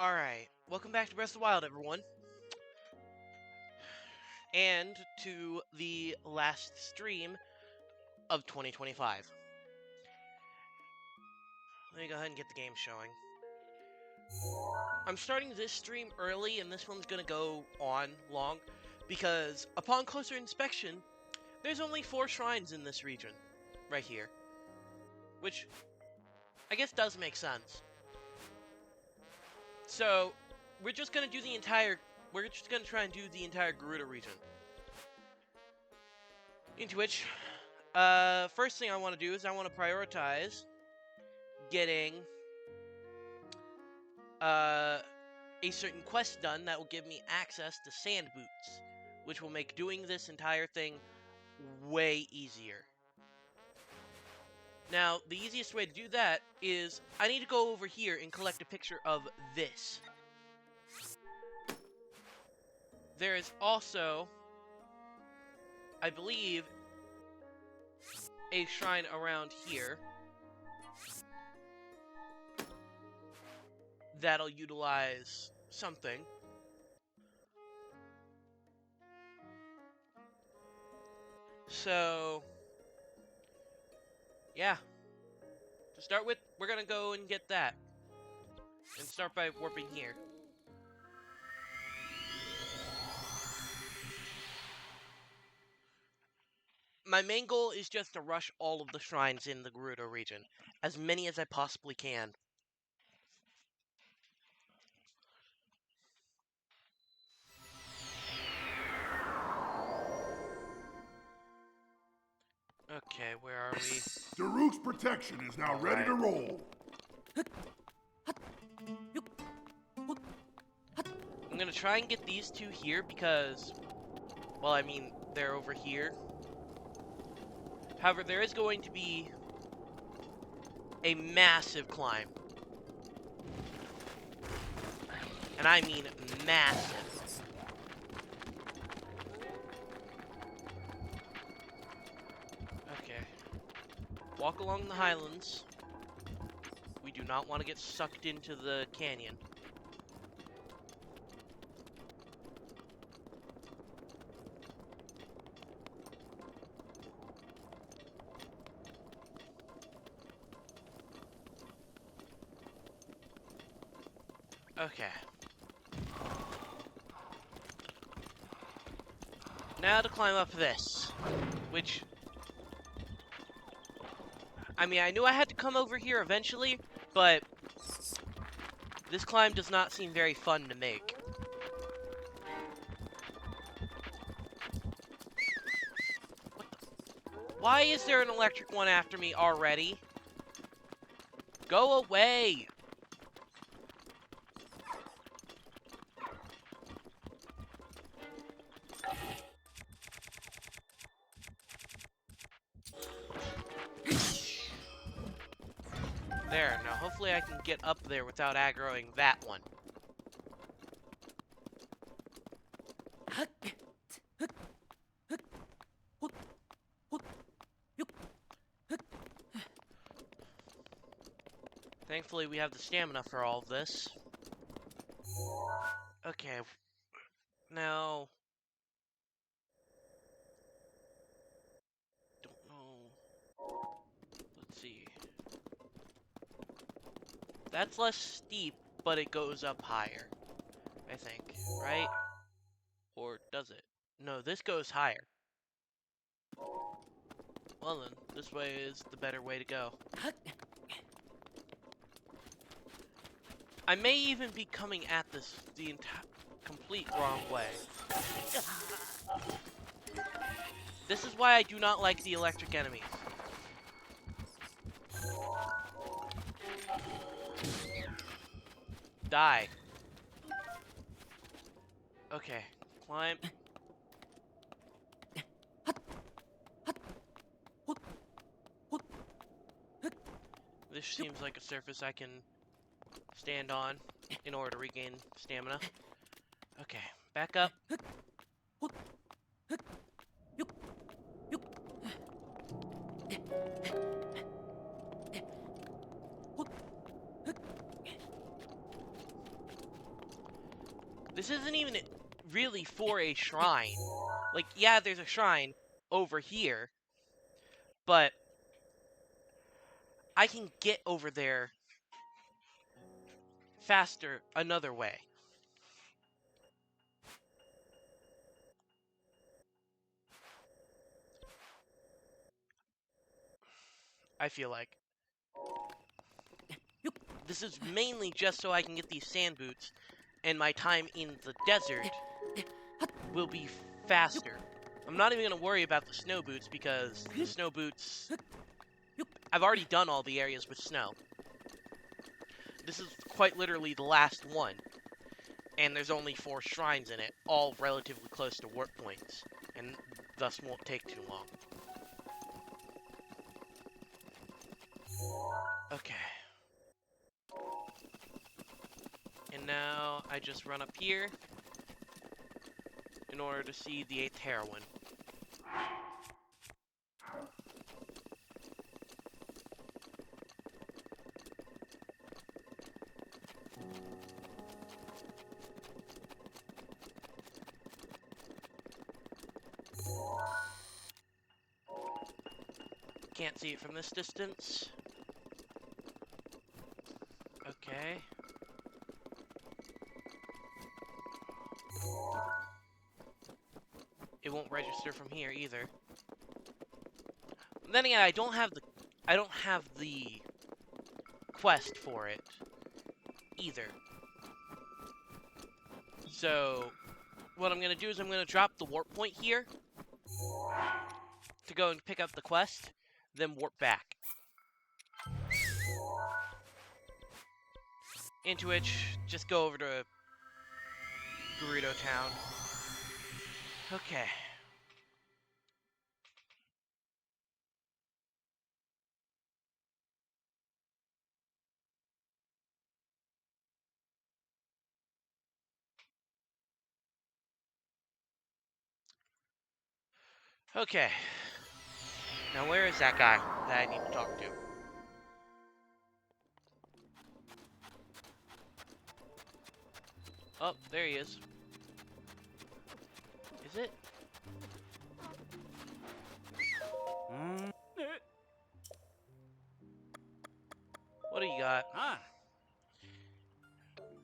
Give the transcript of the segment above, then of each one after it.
Alright, welcome back to Breath of the Wild, everyone. And to the last stream of 2025. Let me go ahead and get the game showing. I'm starting this stream early, and this one's gonna go on long, because upon closer inspection, there's only 4 shrines in this region. Right here. Which, I guess does make sense. So, we're just gonna do the entire... We're just gonna try and do the entire Gerudo region. Into which, first thing I want to do is I want to prioritize getting a certain quest done that will give me access to sand boots, which will make doing this entire thing way easier. Now, the easiest way to do that is I need to go over here and collect a picture of this. There is also, I believe, a shrine around here that'll utilize something. So, yeah. To start with, we're gonna go and get that. And start by warping here. My main goal is just to rush all of the shrines in the Gerudo region. As many as I possibly can. Okay, where are we? Daruk's protection is now ready to roll. I'm gonna try and get these two here because, well, I mean, they're over here. However, there is going to be a massive climb. And I mean massive. Okay. Walk along the highlands. We do not want to get sucked into the canyon. Okay. Now to climb up this, which, I mean, I knew I had to come over here eventually, but this climb does not seem very fun to make. Why is there an electric one after me already? Go away! There, now hopefully I can get up there without aggroing that one. Thankfully we have the stamina for all of this. Okay, now... Don't know... Let's see... That's less steep, but it goes up higher. I think, right? Or does it? No, this goes higher. Well then, this way is the better way to go. I may even be coming at this the complete wrong way. This is why I do not like the electric enemies. Die. Okay, climb. This seems like a surface I can stand on in order to regain stamina. Okay, back up. This isn't even really for a shrine. Like, yeah, there's a shrine over here, but I can get over there faster another way. I feel like. This is mainly just so I can get these sand boots, and my time in the desert will be faster. I'm not even going to worry about the snow boots, because the snow boots... I've already done all the areas with snow. This is quite literally the last one, and there's only 4 shrines in it, all relatively close to warp points, and thus won't take too long. Okay. And now I just run up here in order to see the 8th heroine. Can't see it from this distance. Okay. It won't register from here either. Then again, I don't have the quest for it either. So what I'm gonna do is I'm gonna drop the warp point here to go and pick up the quest, then warp back. Into which, just go over to Gerudo Town. Okay. Okay. Now where is that guy that I need to talk to? Oh, there he is. Is it? What do you got?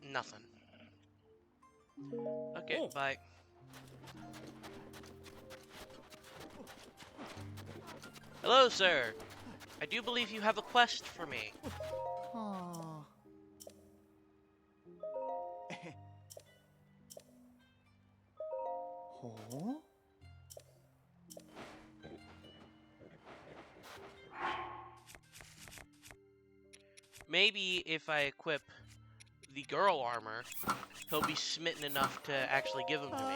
Nothing. Okay, bye. Hello, sir. I do believe you have a quest for me. Maybe if I equip the girl armor, he'll be smitten enough to actually give them to me.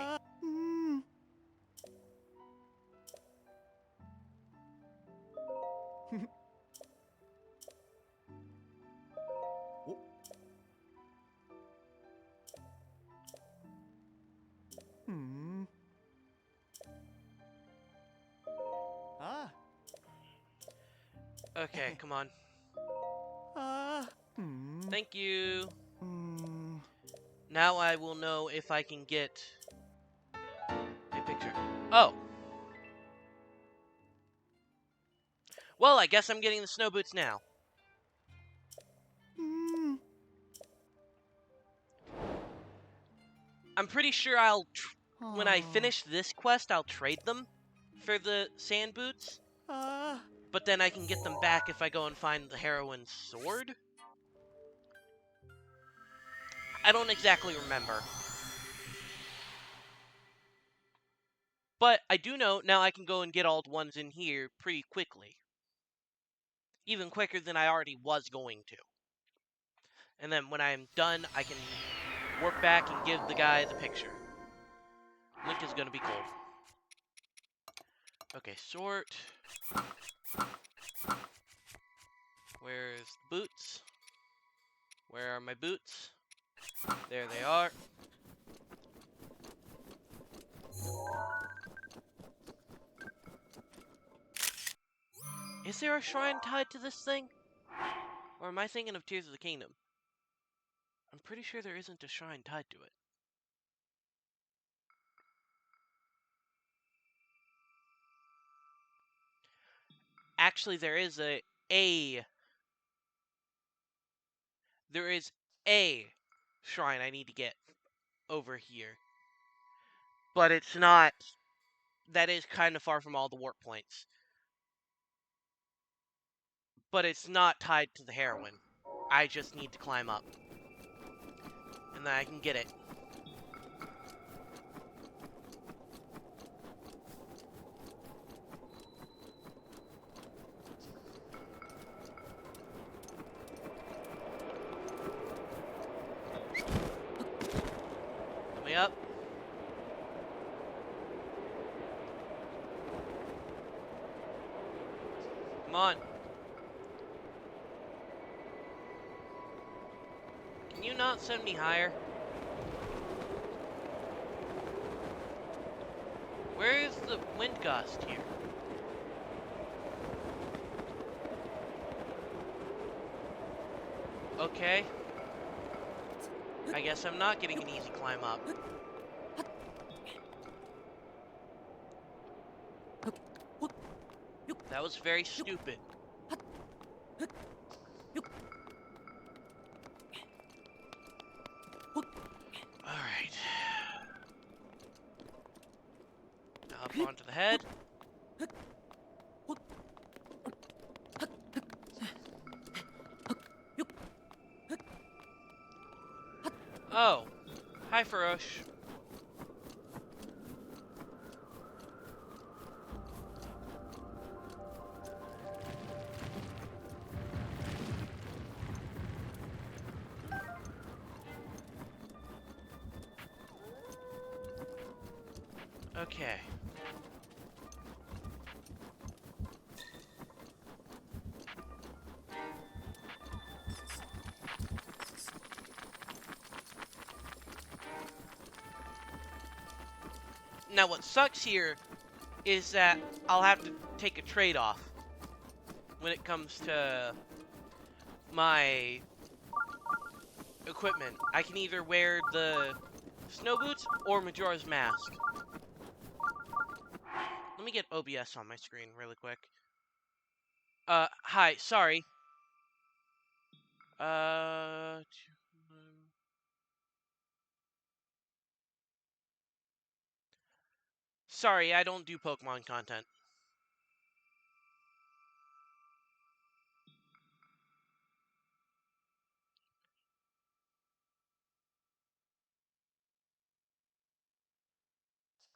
Okay, come on. Thank you. Now I will know if I can get a picture. Oh. Well, I guess I'm getting the snow boots now. I'm pretty sure when I finish this quest, I'll trade them for the sand boots. But then I can get them back if I go and find the heroine's sword. I don't exactly remember. But I do know now I can go and get all the ones in here pretty quickly. Even quicker than I already was going to. And then when I'm done, I can warp back and give the guy the picture. Link is gonna be cool. Okay, sort. Where's the boots? Where are my boots? There they are. Is there a shrine tied to this thing? Or am I thinking of Tears of the Kingdom? I'm pretty sure there isn't a shrine tied to it. Actually, there is there is a shrine I need to get over here. But it's not... That is kind of far from all the warp points. But it's not tied to the heroine. I just need to climb up. And then I can get it. Let me up. Come on. Can you not send me higher? Where is the wind gust here? Okay. I guess I'm not getting an easy climb up. That was very stupid. Alright. Now up onto the head. Oh. Hi, Farosh. Okay. Now what sucks here is that I'll have to take a trade-off when it comes to my equipment. I can either wear the snow boots or Majora's Mask. Let me get OBS on my screen really quick. Hi, sorry. Sorry, I don't do Pokemon content.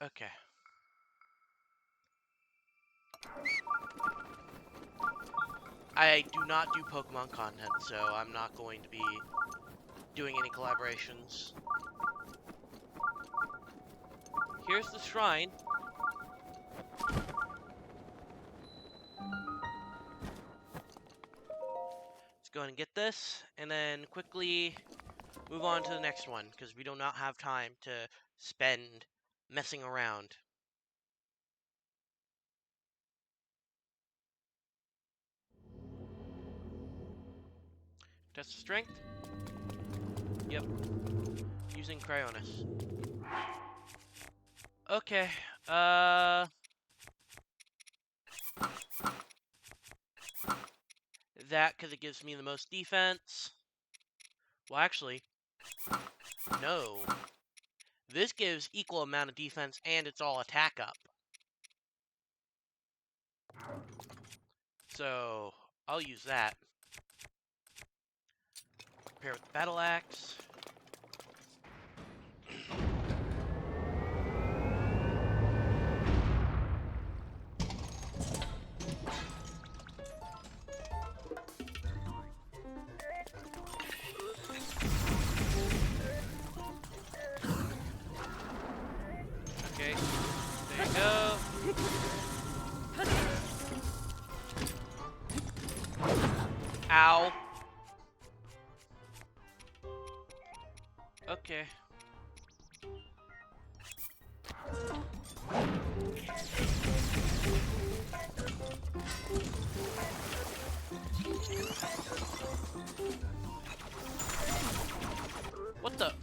Okay. I do not do Pokemon content, so I'm not going to be doing any collaborations. Here's the shrine. Let's go ahead and get this, and then quickly move on to the next one, because we do not have time to spend messing around. Test of strength. Yep. Using Cryonis. Okay. That, because it gives me the most defense. Well, actually, no. This gives equal amount of defense, and it's all attack up. So, I'll use that. Pair with the battle axe. Okay, there you go. Ow. Okay. What the?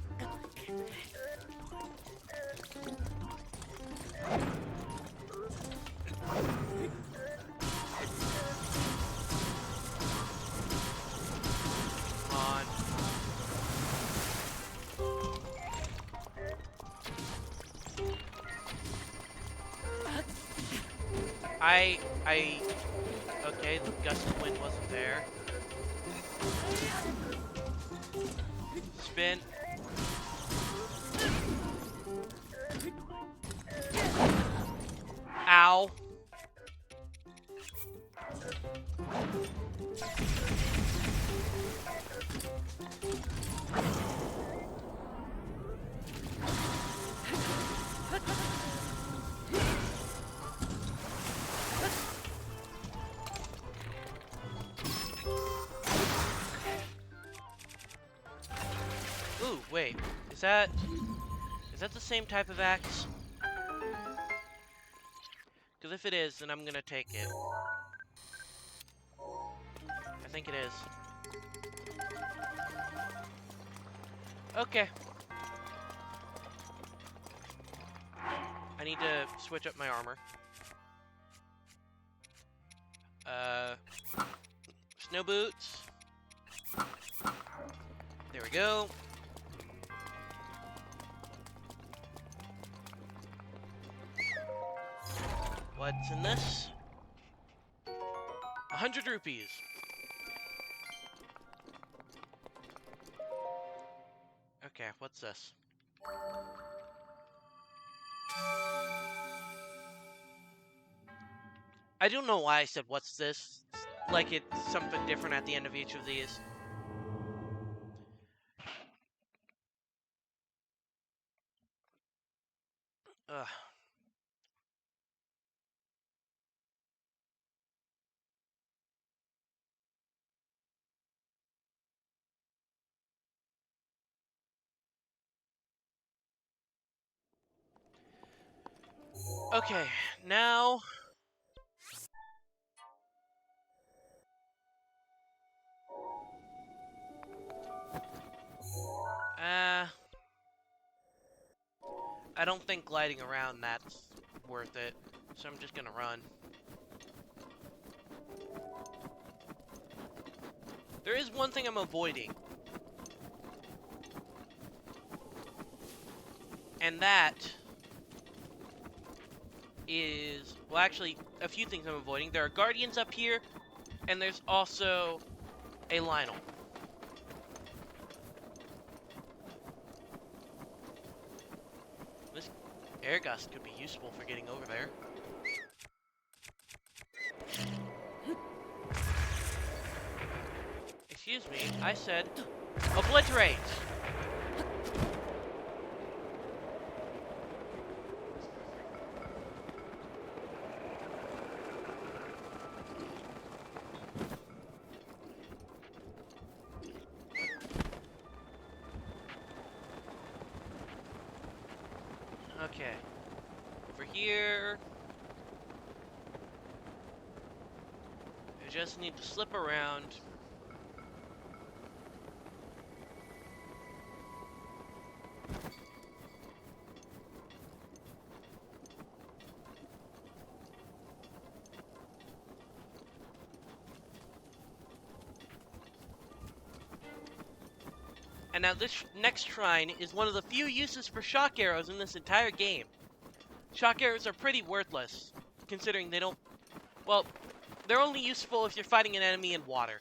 Okay, the gust of wind wasn't there. Spin. Ow. Ooh, wait. Is that the same type of axe? Because if it is, then I'm gonna take it. I think it is. Okay. I need to switch up my armor. Snow boots. There we go. What's in this? 100 rupees. Okay, what's this? I don't know why I said what's this. Like it's something different at the end of each of these. Ugh. Okay, now... I don't think gliding around that's worth it, so I'm just gonna run. There is one thing I'm avoiding. And that is, well, actually, a few things I'm avoiding. There are guardians up here, and there's also a Lionel. This air gust could be useful for getting over there. Excuse me, I said obliterate! Okay. Over here. I just need to slip around. And now this next shrine is one of the few uses for shock arrows in this entire game. Shock arrows are pretty worthless, considering they don't... Well, they're only useful if you're fighting an enemy in water.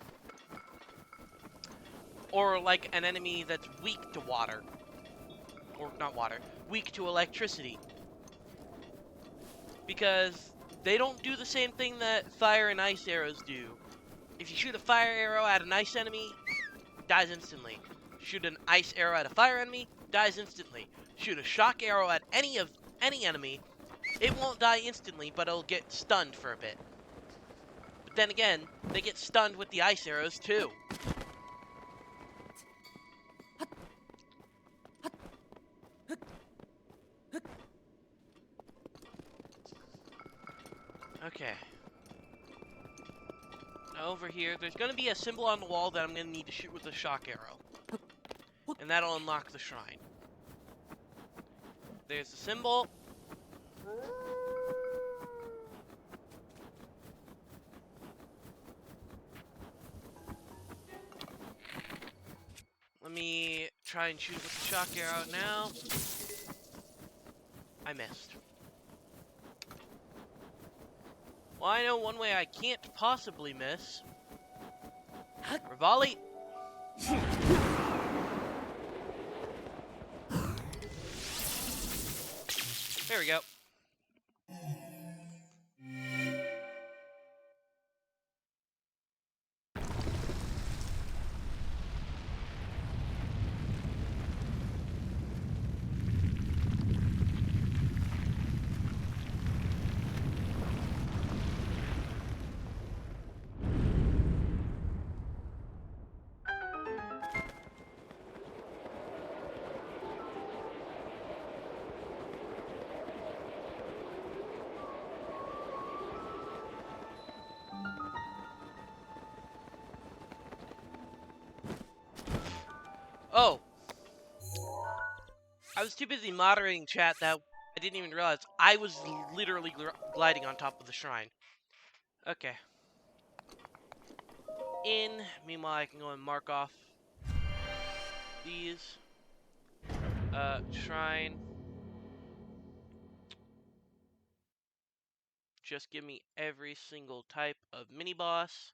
Or like an enemy that's weak to water. Or not water, weak to electricity. Because they don't do the same thing that fire and ice arrows do. If you shoot a fire arrow at an ice enemy, dies instantly. Shoot an ice arrow at a fire enemy, dies instantly. Shoot a shock arrow at any enemy, it won't die instantly, but it'll get stunned for a bit. But then again, they get stunned with the ice arrows too. Okay. Now over here, there's going to be a symbol on the wall that I'm going to need to shoot with a shock arrow. And that'll unlock the shrine. There's the symbol. Let me try and shoot with the shock arrow now. I missed. Well, I know one way I can't possibly miss. Rivali. There we go. Oh, I was too busy moderating chat that I didn't even realize I was literally gliding on top of the shrine. Okay. Meanwhile, I can go and mark off these. Shrine. Just give me every single type of mini-boss.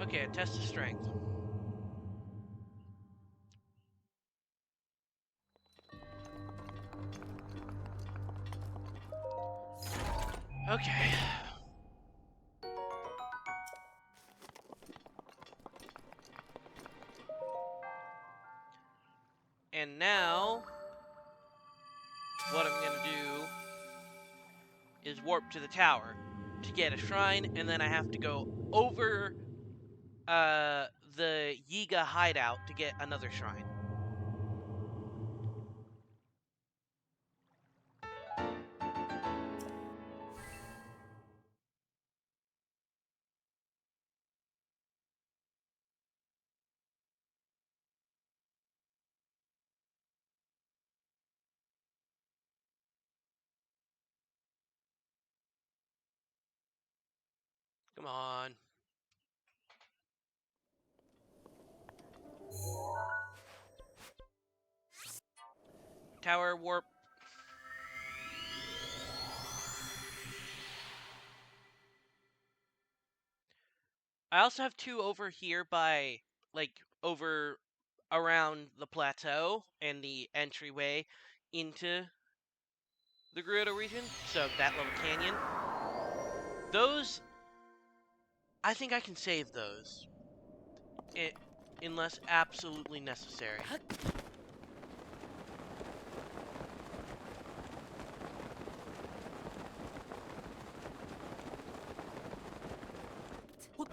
Okay, a test of strength. Okay. And now, what I'm gonna do is warp to the tower to get a shrine, and then I have to go over the Yiga hideout to get another shrine. Come on. Tower warp. I also have two over here by, like, over around the plateau and the entryway into the Gerudo region. So that little canyon. Those, I think I can save those. Unless absolutely necessary.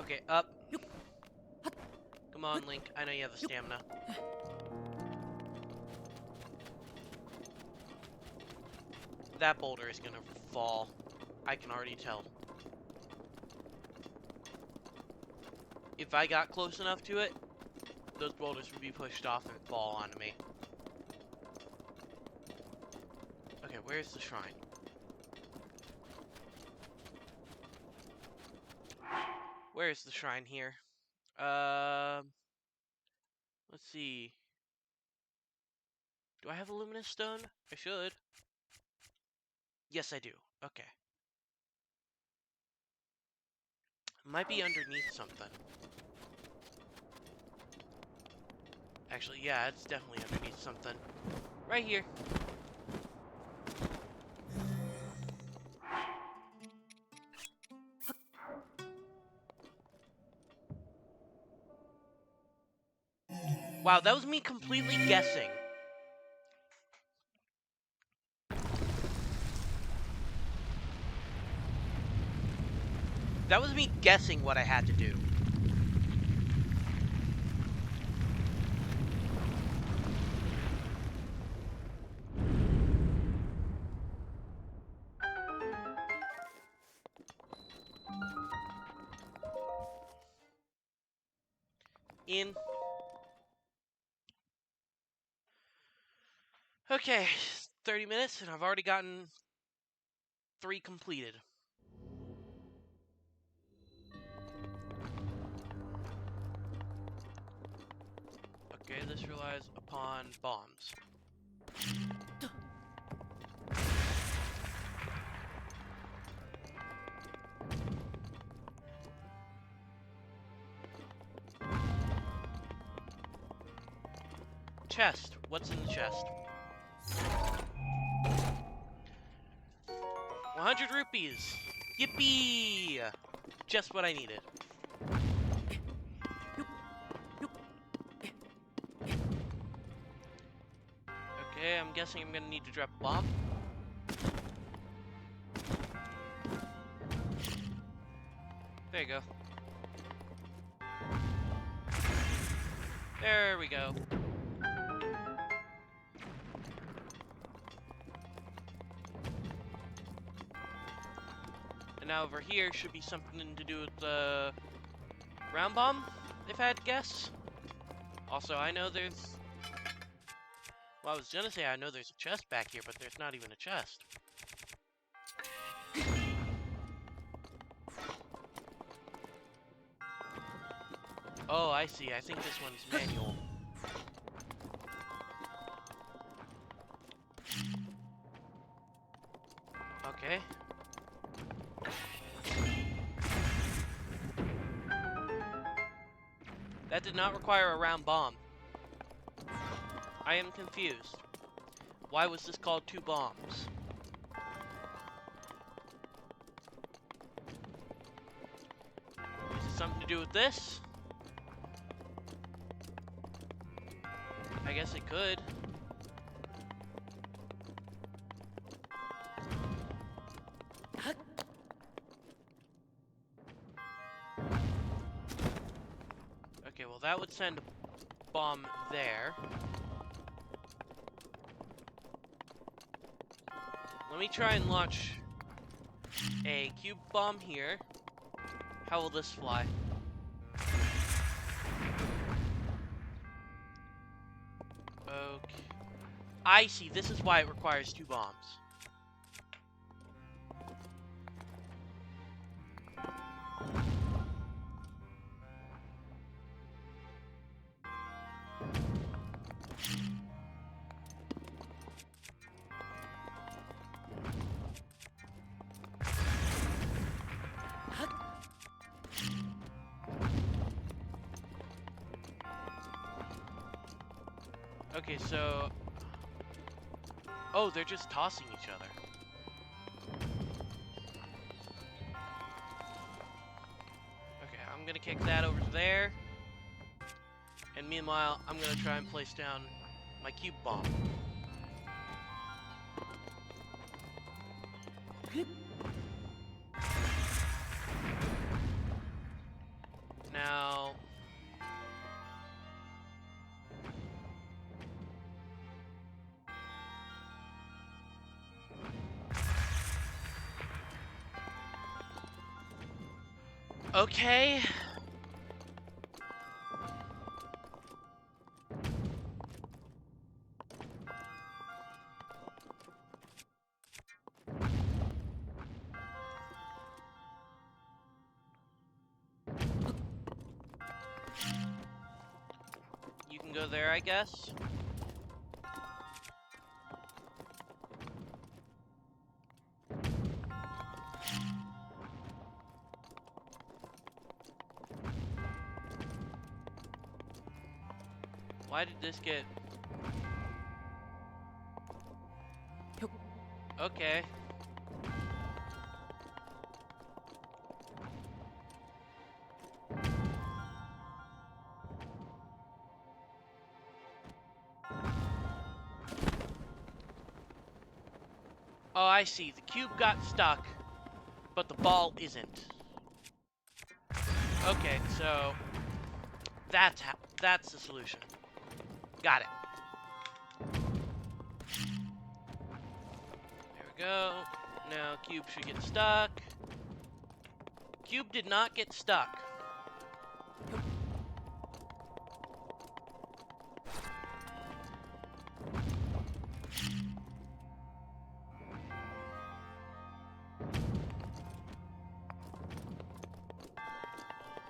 Okay, up. Come on, Link. I know you have the stamina. That boulder is gonna fall. I can already tell. If I got close enough to it, those boulders would be pushed off and fall onto me. Okay, where's the shrine? Where's the shrine here? Let's see. Do I have a luminous stone? I should. Yes, I do. Okay. Might be underneath something. Actually, yeah, it's definitely underneath something. Right here. Wow, that was me completely guessing. That was me guessing what I had to do. In. Okay, 30 minutes, and I've already gotten 3 completed. relies upon bombs. Chest. What's in the chest? 100 rupees. Yippee! Just what I needed. Okay, I'm guessing I'm gonna need to drop a bomb. There you go. There we go. And now over here should be something to do with the round bomb, if I had to guess. Also, I know there's... Well, I was gonna say I know there's a chest back here, but there's not even a chest. Oh, I see. I think this one's manual. Okay. That did not require a round bomb. I am confused. Why was this called 2 bombs? Is it something to do with this? I guess it could. Okay, well that would send a bomb there. Let me try and launch a cube bomb here. How will this fly? Okay. I see, this is why it requires 2 bombs. Okay, so... Oh, they're just tossing each other. Okay, I'm gonna kick that over to there. And meanwhile, I'm gonna try and place down my cube bomb. Now... Okay. You can go there, I guess. Why did this get... Okay. Oh, I see. The cube got stuck, but the ball isn't. Okay, so... That's the solution. Got it. There we go. Now cube should get stuck. Cube did not get stuck.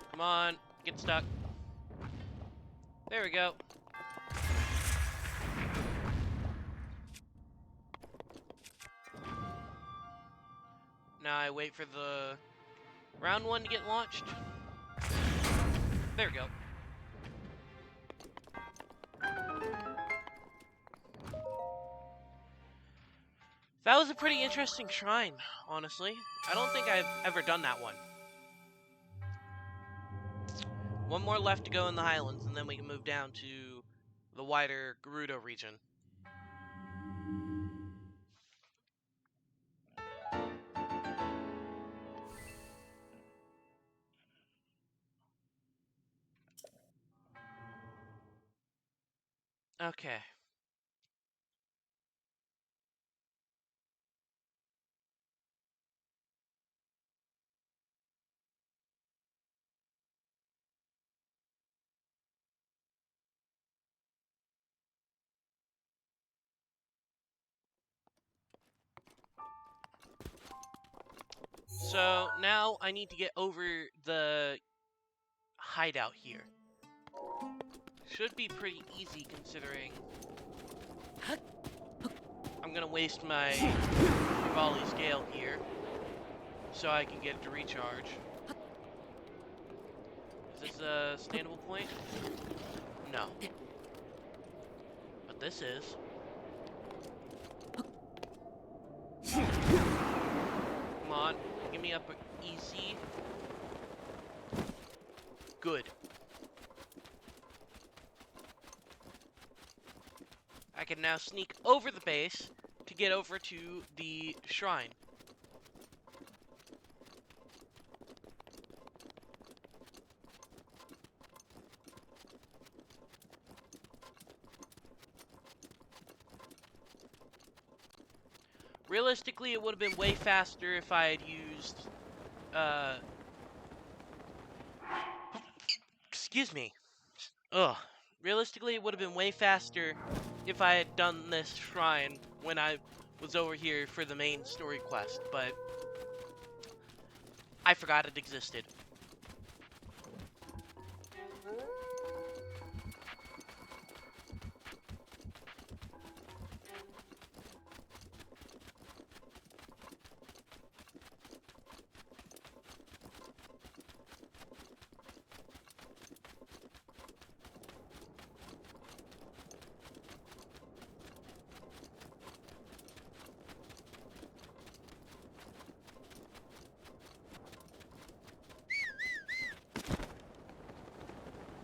Come on, get stuck. There we go. Now I wait for the round one to get launched. There we go. That was a pretty interesting shrine, honestly. I don't think I've ever done that one. One more left to go in the Highlands, and then we can move down to the wider Gerudo region. Okay. So now I need to get over the hideout here. Should be pretty easy considering I'm gonna waste my volley scale here so I can get it to recharge. Is this a standable point? No. But this is. Come on, give me up easy. Good. I can now sneak over the base to get over to the shrine. Realistically, it would have been way faster if I had used, excuse me. Ugh. Realistically, it would have been way faster if I had done this shrine when I was over here for the main story quest, but I forgot it existed.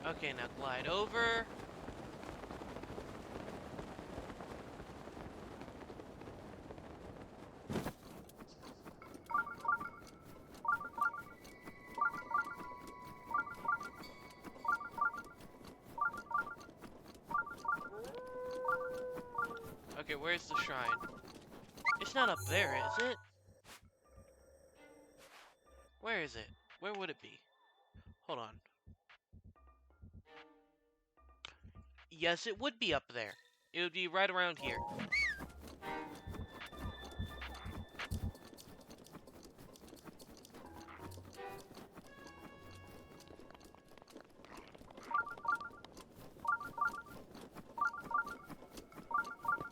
Okay, now glide over. Okay, where's the shrine? It's not up there, is it? Where is it? Where would it be? Hold on. Yes, it would be up there. It would be right around here.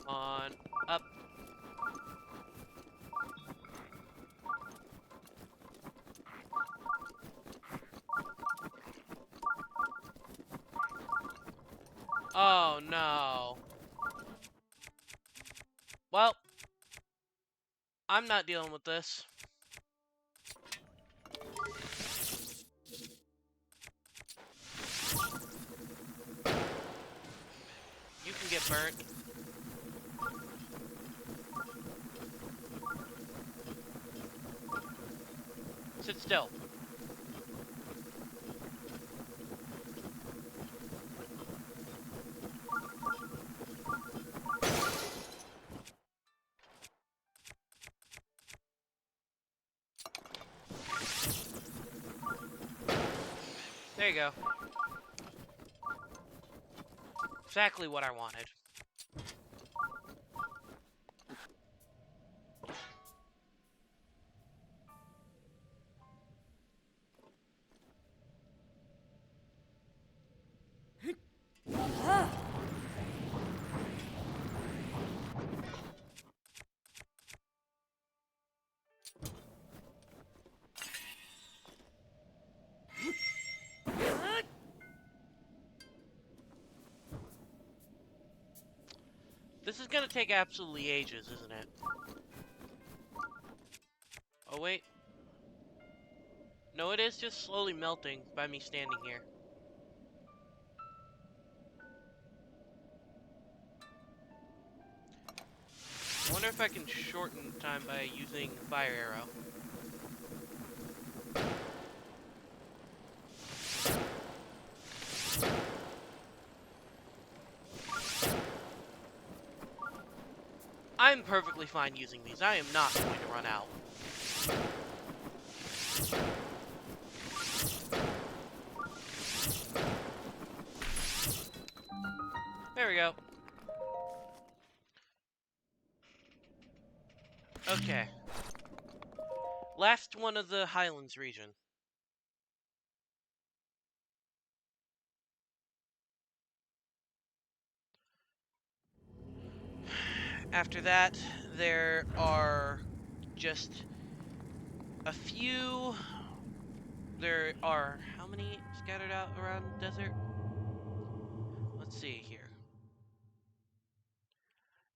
On up. Oh no. Well, I'm not dealing with this. You can get burnt. Sit still. There you go. Exactly what I wanted. This is gonna take absolutely ages, isn't it? Oh, wait. No, it is just slowly melting by me standing here. I wonder if I can shorten time by using fire arrow. I'm perfectly fine using these. I am not going to run out. There we go. Okay. Last one of the Highlands region. After that, there are just a few. There are how many scattered out around the desert? Let's see here.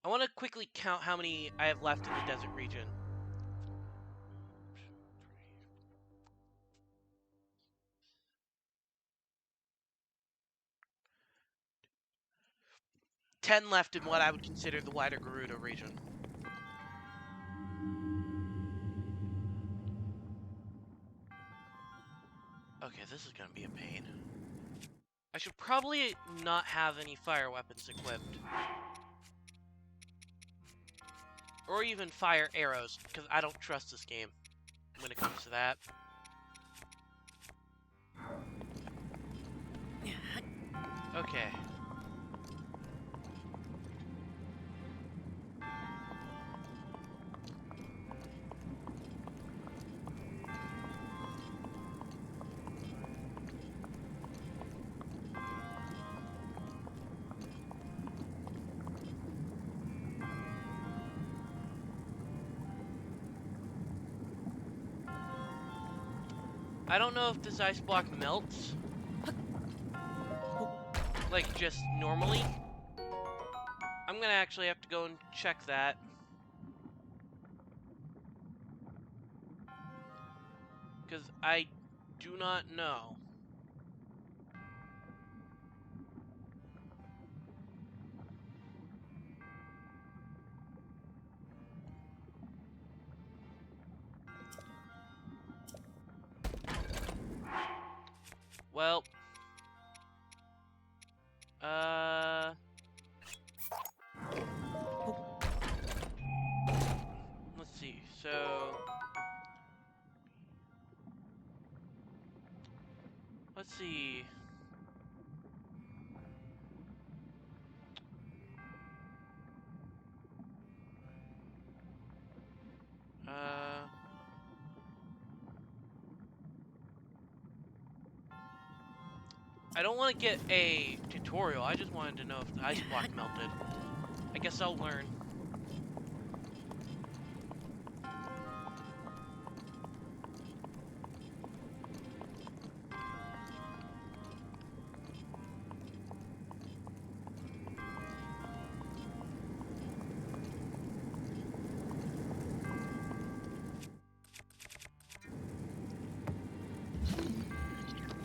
I want to quickly count how many I have left in the desert region. 10 left in what I would consider the wider Gerudo region. Okay, this is gonna be a pain. I should probably not have any fire weapons equipped. Or even fire arrows, because I don't trust this game when it comes to that. Okay. I don't know if this ice block melts. Like, just normally. I'm gonna actually have to go and check that. Because I do not know. Well, let's see. So, let's see. I don't want to get a tutorial. I just wanted to know if the ice block melted. I guess I'll learn.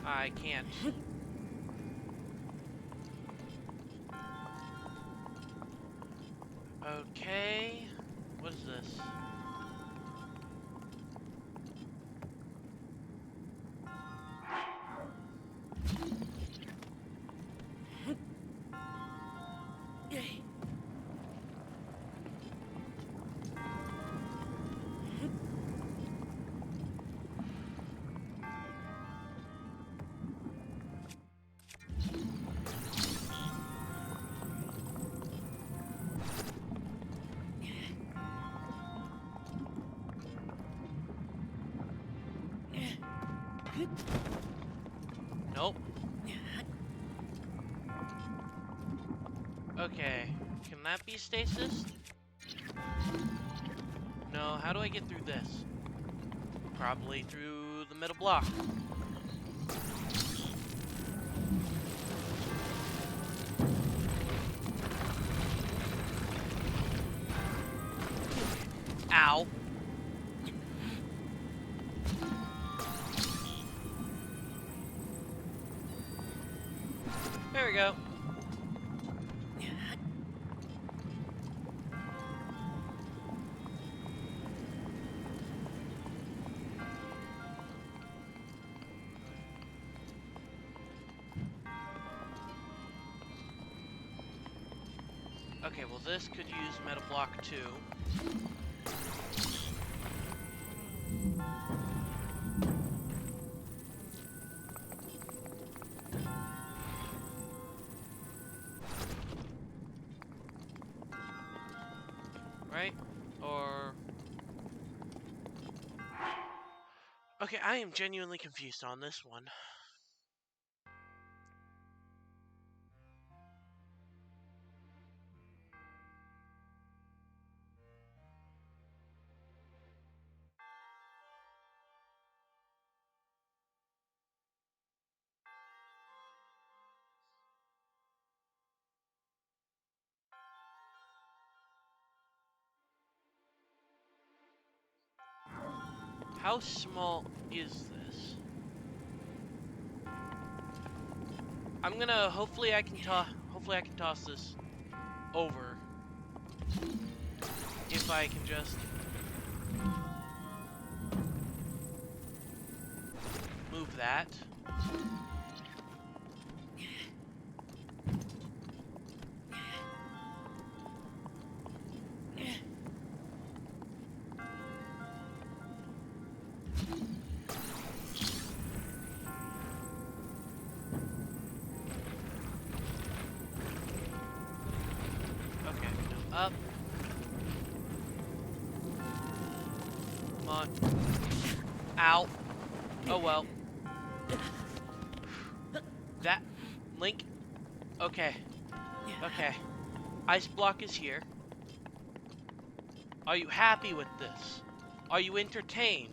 I can't. Okay. What is this? Nope. Okay. Can that be stasis? No, how do I get through this? Probably through the middle block. we go. Okay, well this could use Metal Block 2. Right? Or... Okay, I am genuinely confused on this one. How small is this? I'm gonna hopefully I can toss this over. If I can just move that. Okay, now up. Come on. Ow. Oh well. That Link. Okay. Okay. Ice block is here. Are you happy with this? Are you entertained?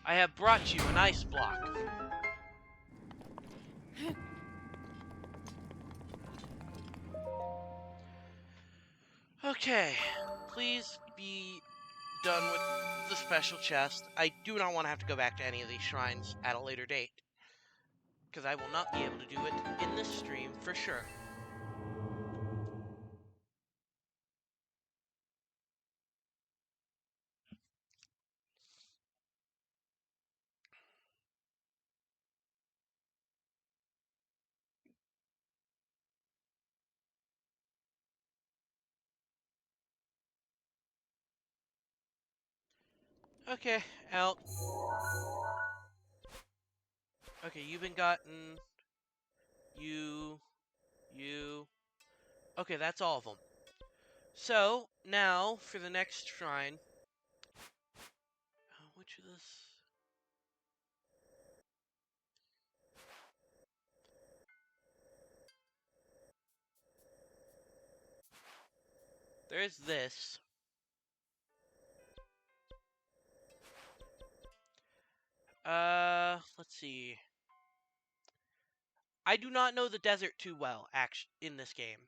I have brought you an ice block. Okay. Please be done with the special chest. I do not want to have to go back to any of these shrines at a later date. Because I will not be able to do it in this stream for sure. Okay, out. Okay, you've been gotten. You. Okay, that's all of them. So, now, for the next shrine. Which of this? There's this. Let's see. I do not know the desert too well, actually, in this game.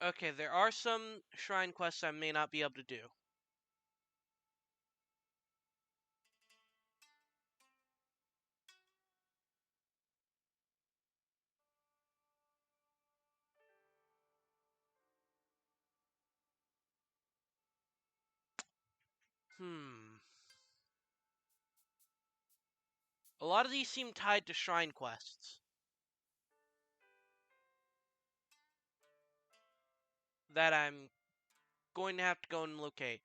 Okay, there are some shrine quests I may not be able to do. A lot of these seem tied to shrine quests that I'm going to have to go and locate.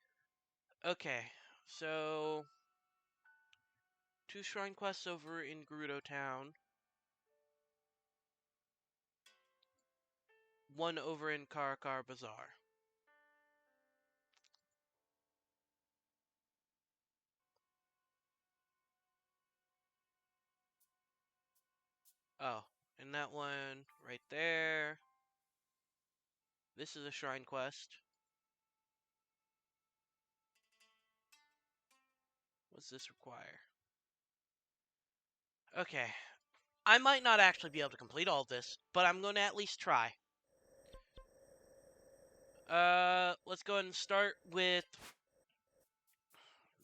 Okay, so 2 shrine quests over in Gerudo Town. 1 over in Karakar Bazaar. Oh, and that one right there. This is a shrine quest. What's this require? Okay. I might not actually be able to complete all this, but I'm going to at least try. Let's go ahead and start with...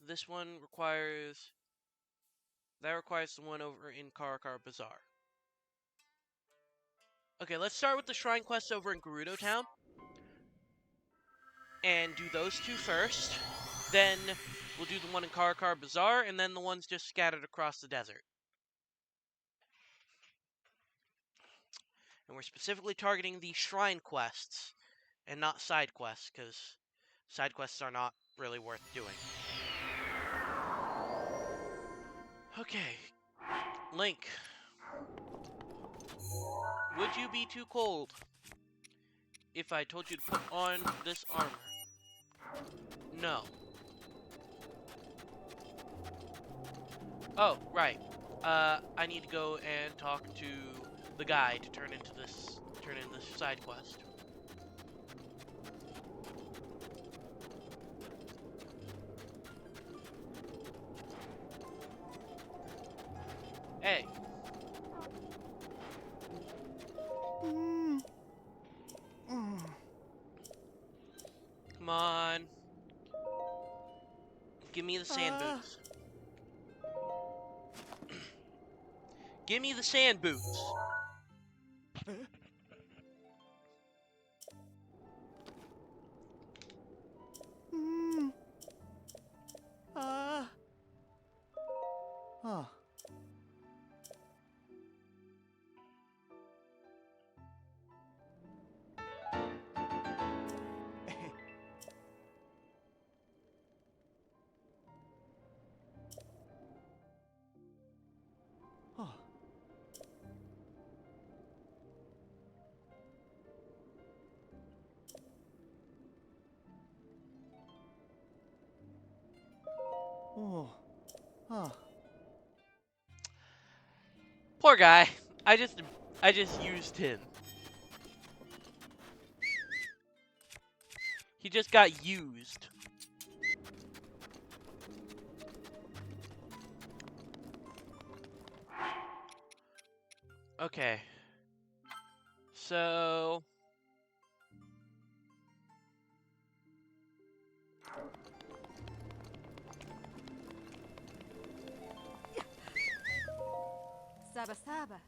This one requires... That requires the one over in Karakar Bazaar. Okay, let's start with the shrine quests over in Gerudo Town. And do those two first. Then we'll do the one in Karakar Bazaar, and then the ones just scattered across the desert. And we're specifically targeting the shrine quests, and not side quests, because side quests are not really worth doing. Okay, Link. Would you be too cold if I told you to put on this armor? No. Oh, right. I need to go and talk to the guy to turn in this side quest. Hey. Come on. Give me the sand boots. Give me the sand boots. Poor guy. I just used him. He just got used. Okay. So... Saba Saba.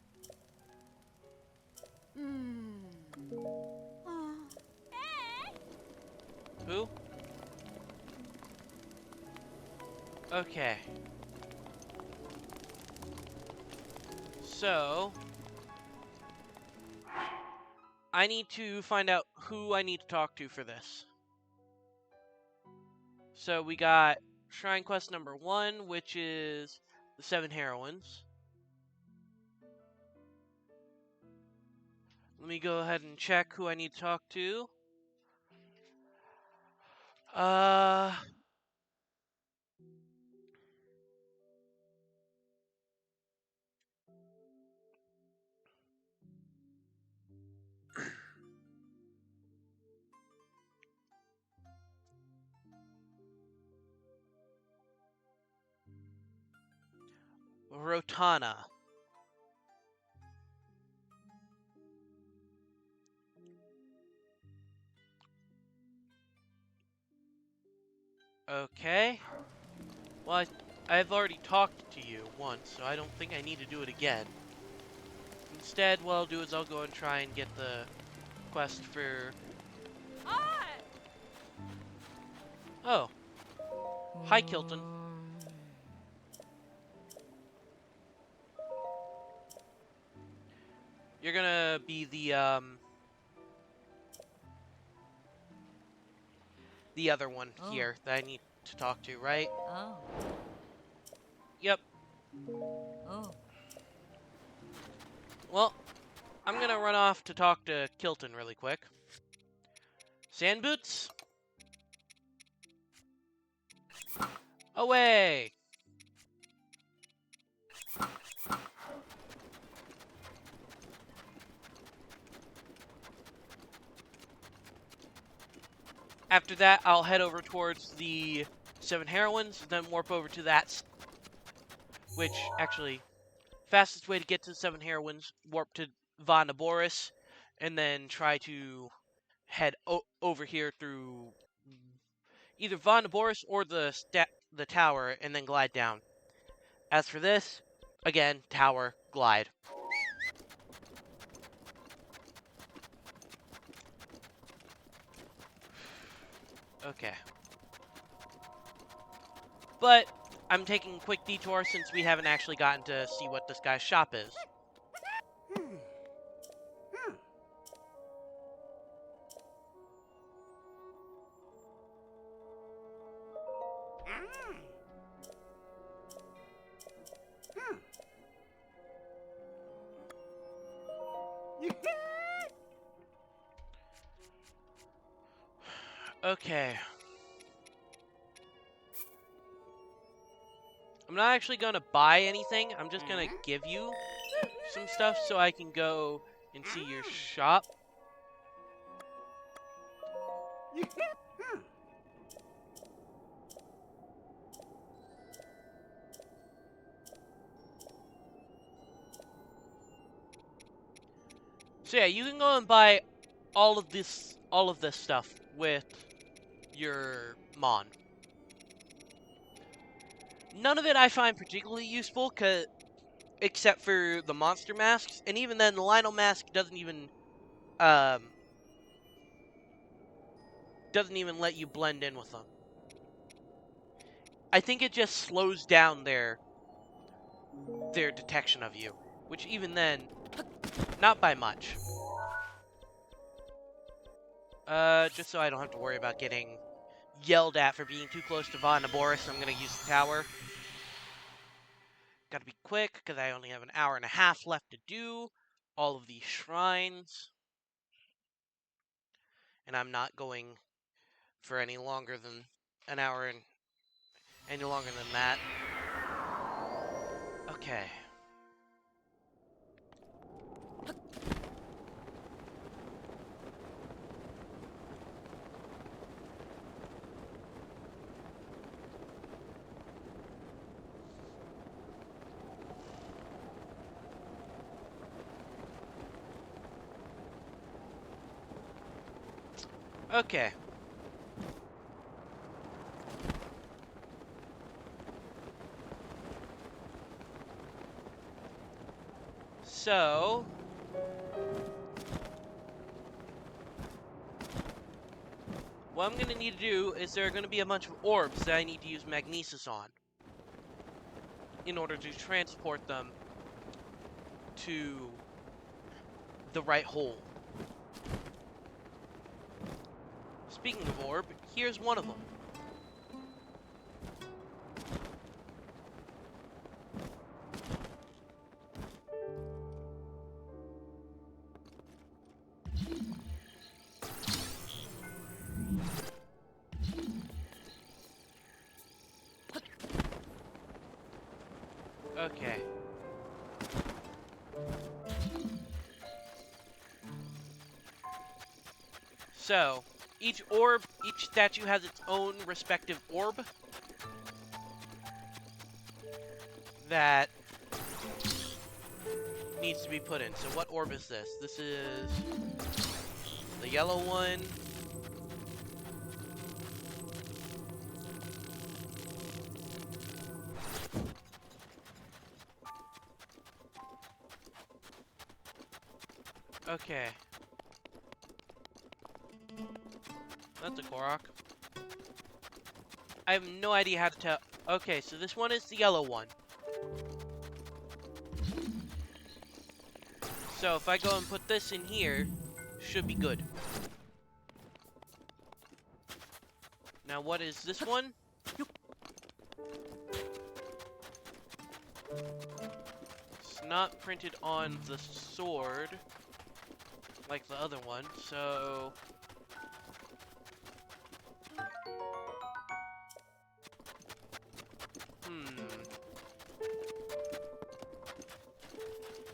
Who? Okay. So... I need to find out who I need to talk to for this. So we got Shrine Quest number 1, which is the 7 heroines. Let me go ahead and check who I need to talk to. Rotana. Okay. Well, I've already talked to you once, so I don't think I need to do it again. Instead, what I'll do is I'll go and try and get the quest for... Oh. Hi, Kilton. You're gonna be the other one here that I need to talk to, right? Oh. Yep. Oh. Well, I'm gonna run off to talk to Kilton really quick. Sand boots? Away! After that, I'll head over towards the 7 heroines, then warp over to that, which actually, fastest way to get to 7 heroines, warp to Vonaboris, and then try to head over here through either Vonaboris or the tower, and then glide down. As for this, again, tower, glide. Okay. But I'm taking a quick detour since we haven't actually gotten to see what this guy's shop is. Okay. I'm not actually going to buy anything. I'm just going to give you some stuff so I can go and see your shop. So yeah, you can go and buy all of this stuff with your Mon. None of it I find particularly useful, except for the monster masks, and even then, the Lionel mask doesn't even let you blend in with them. I think it just slows down their detection of you, which even then, not by much. Just so I don't have to worry about getting yelled at for being too close to Vonaboris, I'm gonna use the tower. Gotta be quick, because I only have an hour and a half left to do all of these shrines. And I'm not going for any longer than an hour and any longer than that. Okay. Okay. So, what I'm going to need to do is there are going to be a bunch of orbs that I need to use magnesis on in order to transport them to the right hole. Speaking of orb, here's one of them. Okay. So, each statue has its own respective orb that needs to be put in. So what orb is this? This is the yellow one. Okay. That's a Korok. I have no idea how to tell. Okay, so this one is the yellow one. So if I go and put this in here, should be good. Now what is this one? It's not printed on the sword like the other one, so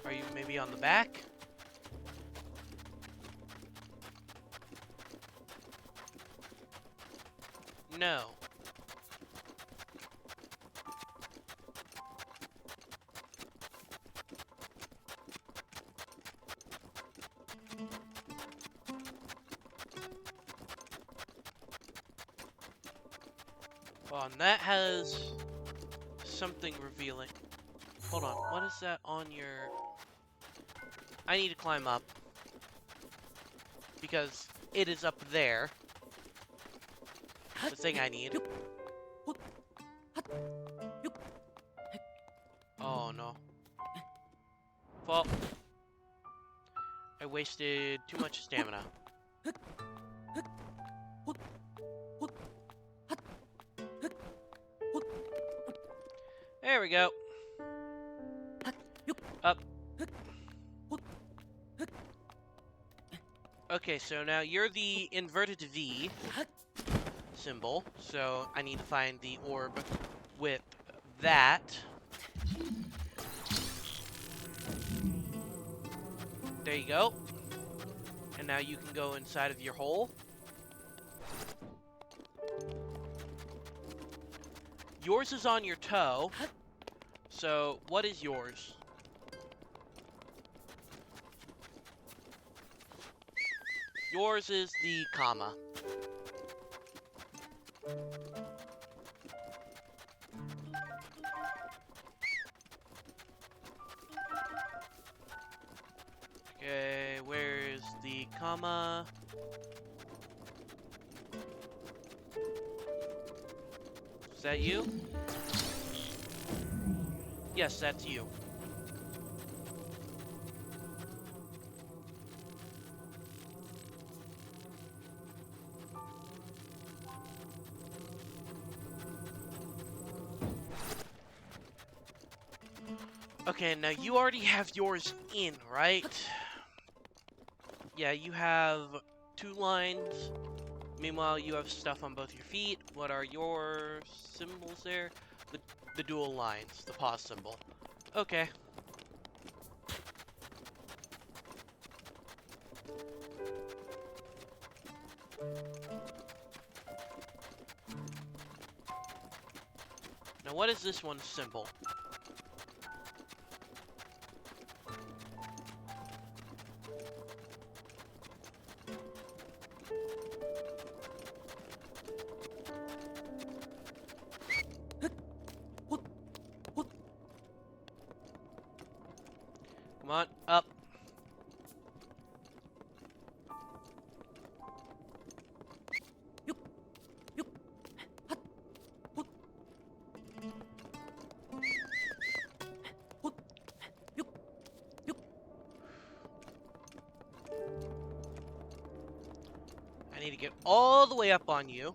are you maybe on the back? No. Oh, and that has something revealing. Hold on, what is that on your... I need to climb up. Because it is up there. The thing I need. Oh no. Fall. I wasted too much stamina. There we go. Up. Okay, so now you're the inverted V symbol, so I need to find the orb with that. There you go. And now you can go inside of your hole. Yours is on your toe. So, what is yours? Yours is the comma. Okay, where's the comma? Is that you? Yes, that's you. Okay, now you already have yours in, right? Yeah, you have 2 lines. Meanwhile, you have stuff on both your feet. What are your symbols there? The dual lines, the pause symbol. Okay. Now what is this one's symbol? Come on, up. I need to get all the way up on you.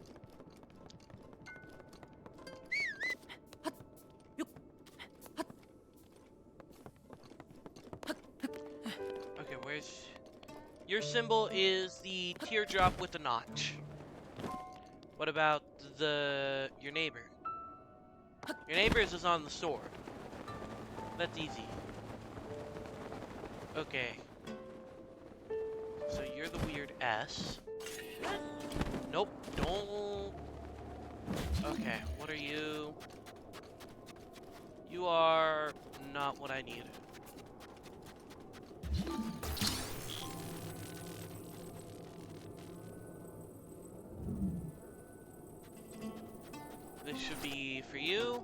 Okay, where's... Your symbol is the teardrop with the notch. What about your neighbor? Your neighbor's is on the sword. That's easy. Okay. So you're the weird S. Nope, don't... Okay, what are you? You are not what I need. This should be for you.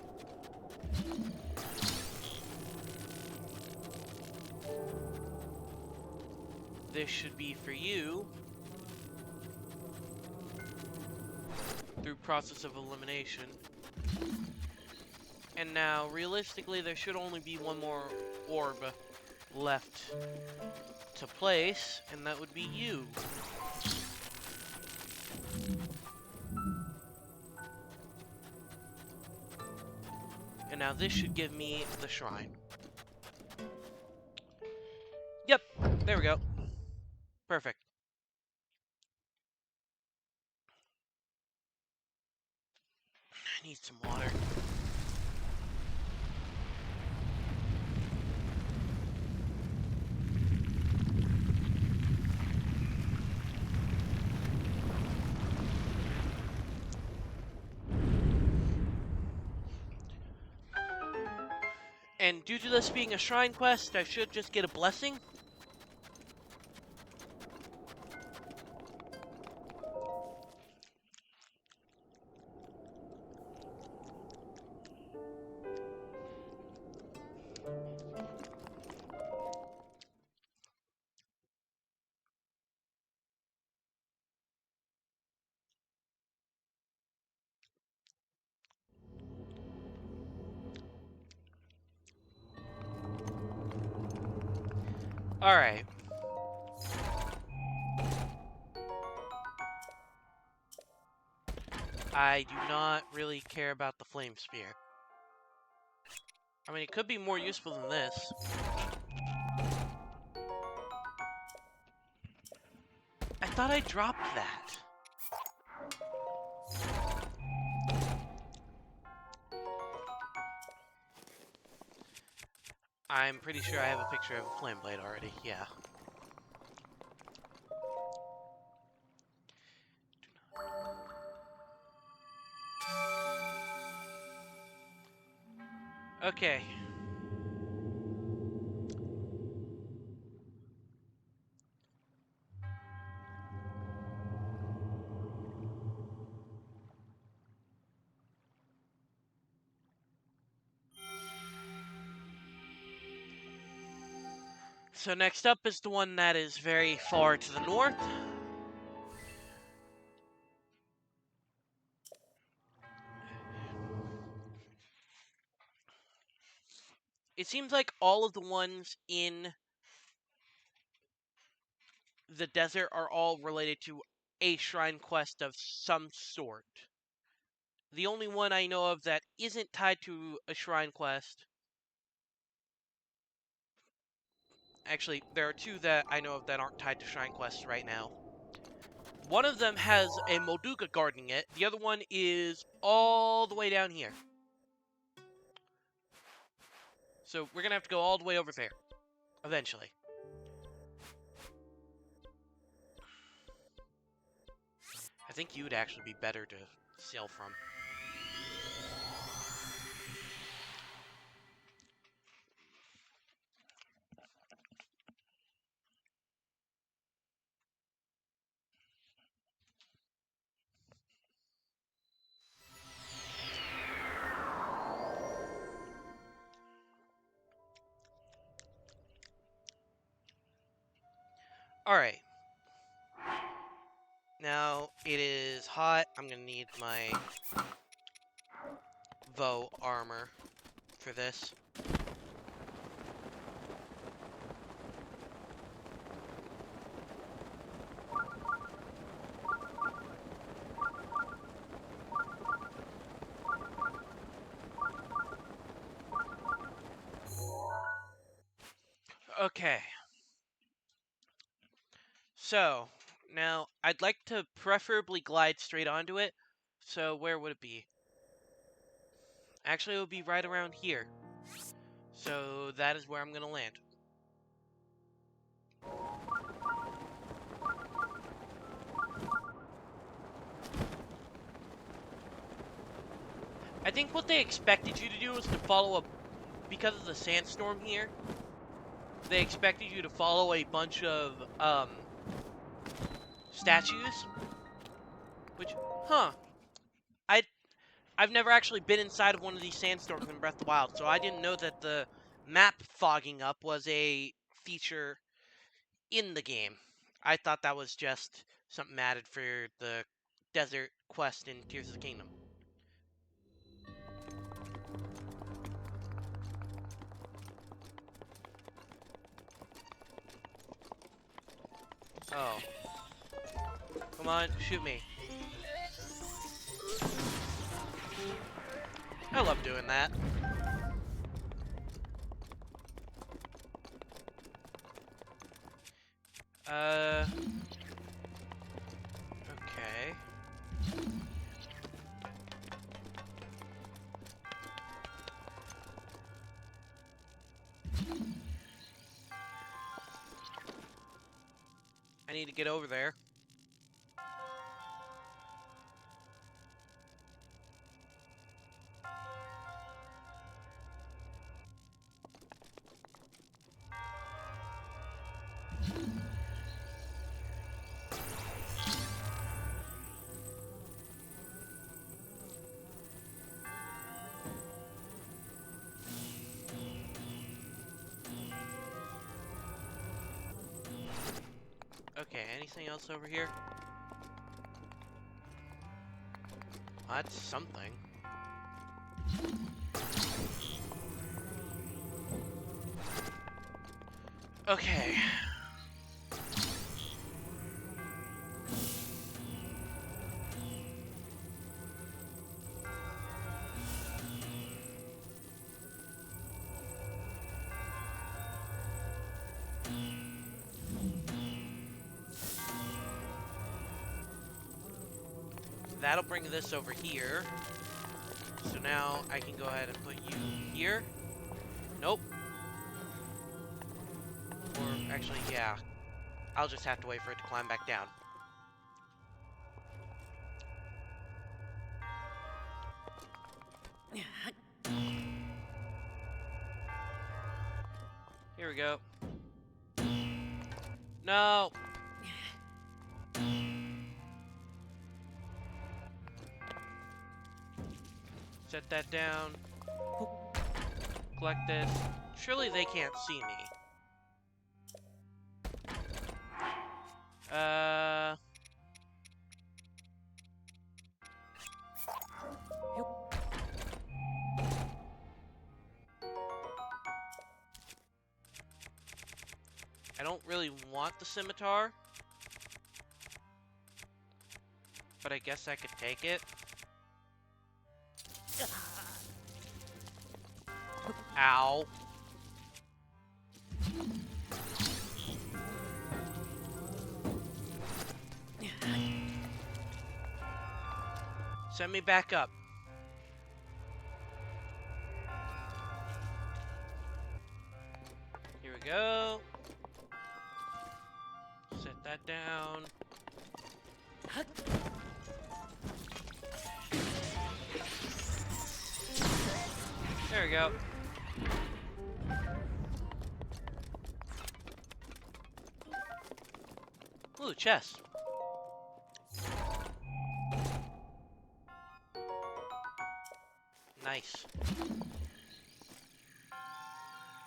This should be for you. Through process of elimination. And now, realistically, there should only be one more orb left to place, and that would be you. And now this should give me the shrine. Yep, there we go. Perfect. I need some water. And due to this being a shrine quest, I should just get a blessing. Alright. I do not really care about the flame spear. I mean, it could be more useful than this. I thought I dropped that. I'm pretty sure I have a picture of a flame blade already, yeah. Okay. So next up is the one that is very far to the north. It seems like all of the ones in the desert are all related to a shrine quest of some sort. The only one I know of that isn't tied to a shrine quest... Actually, there are two that I know of that aren't tied to shrine quests right now. One of them has a Molduga guarding it. The other one is all the way down here. So we're gonna have to go all the way over there. Eventually. I think you would actually be better to sail from. Alright. Now, it is hot. I'm gonna need my VO armor for this. Okay. So, now, I'd like to preferably glide straight onto it. So, where would it be? Actually, it would be right around here. So, that is where I'm gonna land. I think what they expected you to do was to follow a... Because of the sandstorm here, they expected you to follow a bunch of, statues. Which, huh. I've never actually been inside of one of these sandstorms in Breath of the Wild, so I didn't know that the map fogging up was a feature in the game. I thought that was just something added for the desert quest in Tears of the Kingdom. Oh. Come on, shoot me. I love doing that. Okay. I need to get over there. Okay, anything else over here? That's something. Okay. That'll bring this over here. So now I can go ahead and put you here. Nope. Or actually, yeah. I'll just have to wait for it to climb back down. Here we go. No! Set that down. Collect this. Surely they can't see me. I don't really want the scimitar, but I guess I could take it. Ow. Send me back up. Here we go. Set that down. There we go. Ooh, chest. Nice.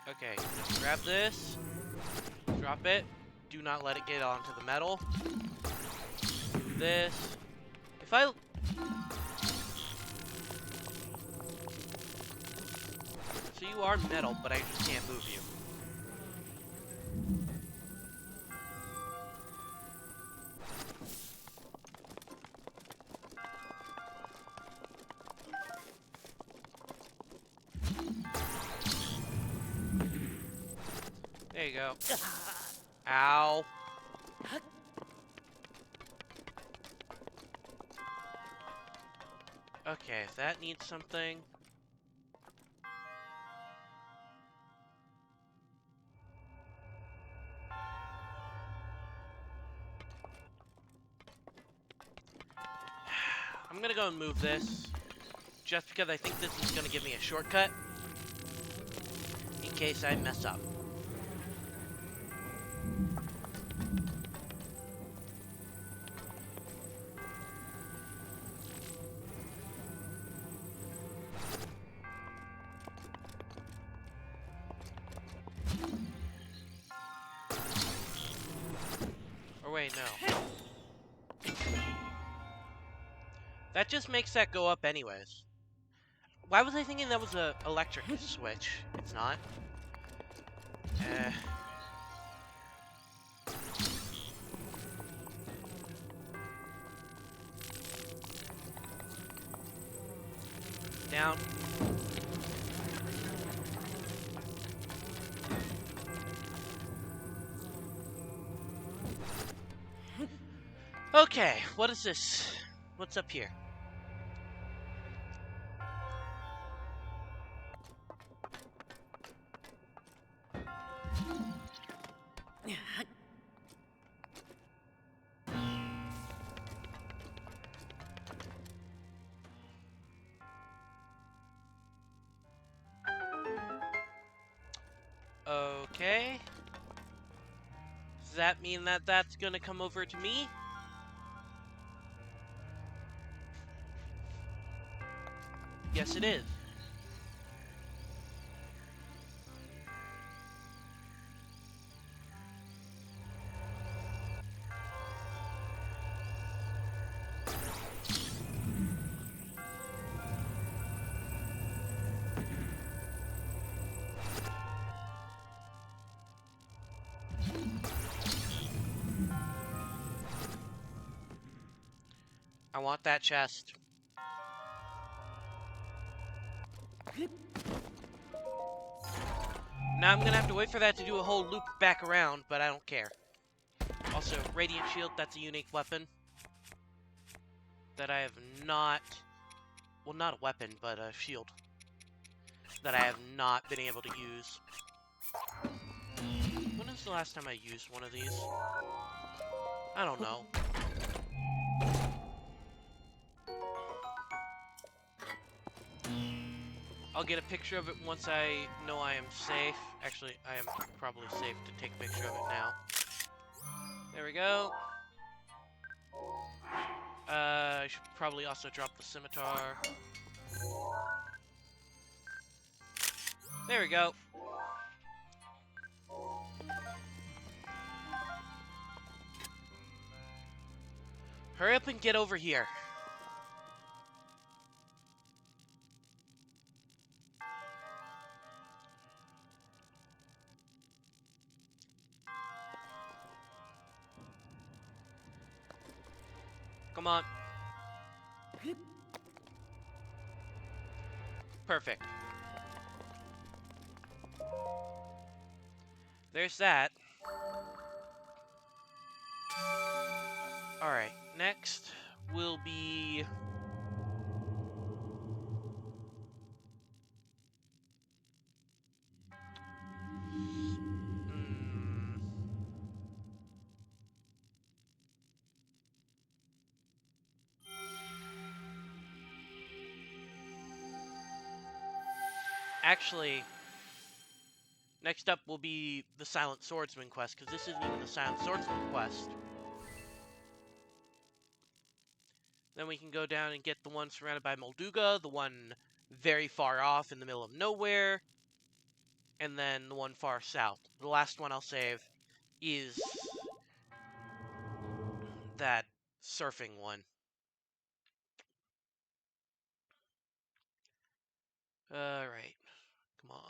Okay, grab this. Drop it. Do not let it get onto the metal. Do this. If I... So you are metal, but I just can't move you. There you go. Ow. Okay, if that needs something... I'm gonna go and move this, just because I think this is gonna give me a shortcut, in case I mess up. Or wait, no. That just makes that go up anyways. Why was I thinking that was a electric switch? It's not. Down. Okay, what is this? What's up here? Okay. Does that mean that that's gonna come over to me? Yes, it is. I want that chest. Now I'm gonna have to wait for that to do a whole loop back around, but I don't care. Also, Radiant Shield, that's a unique weapon that I have not... Well, not a weapon, but a shield that I have not been able to use. When was the last time I used one of these? I don't know. I'll get a picture of it once I know I am safe. Actually, I am probably safe to take a picture of it now. There we go. I should probably also drop the scimitar. There we go. Hurry up and get over here. Come on. Perfect. There's that. Alright, next will be... Actually, next up will be the Silent Swordsman quest, because this isn't even the Silent Swordsman quest. Then we can go down and get the one surrounded by Molduga, the one very far off in the middle of nowhere, and then the one far south. The last one I'll save is that surfing one. Alright, come on.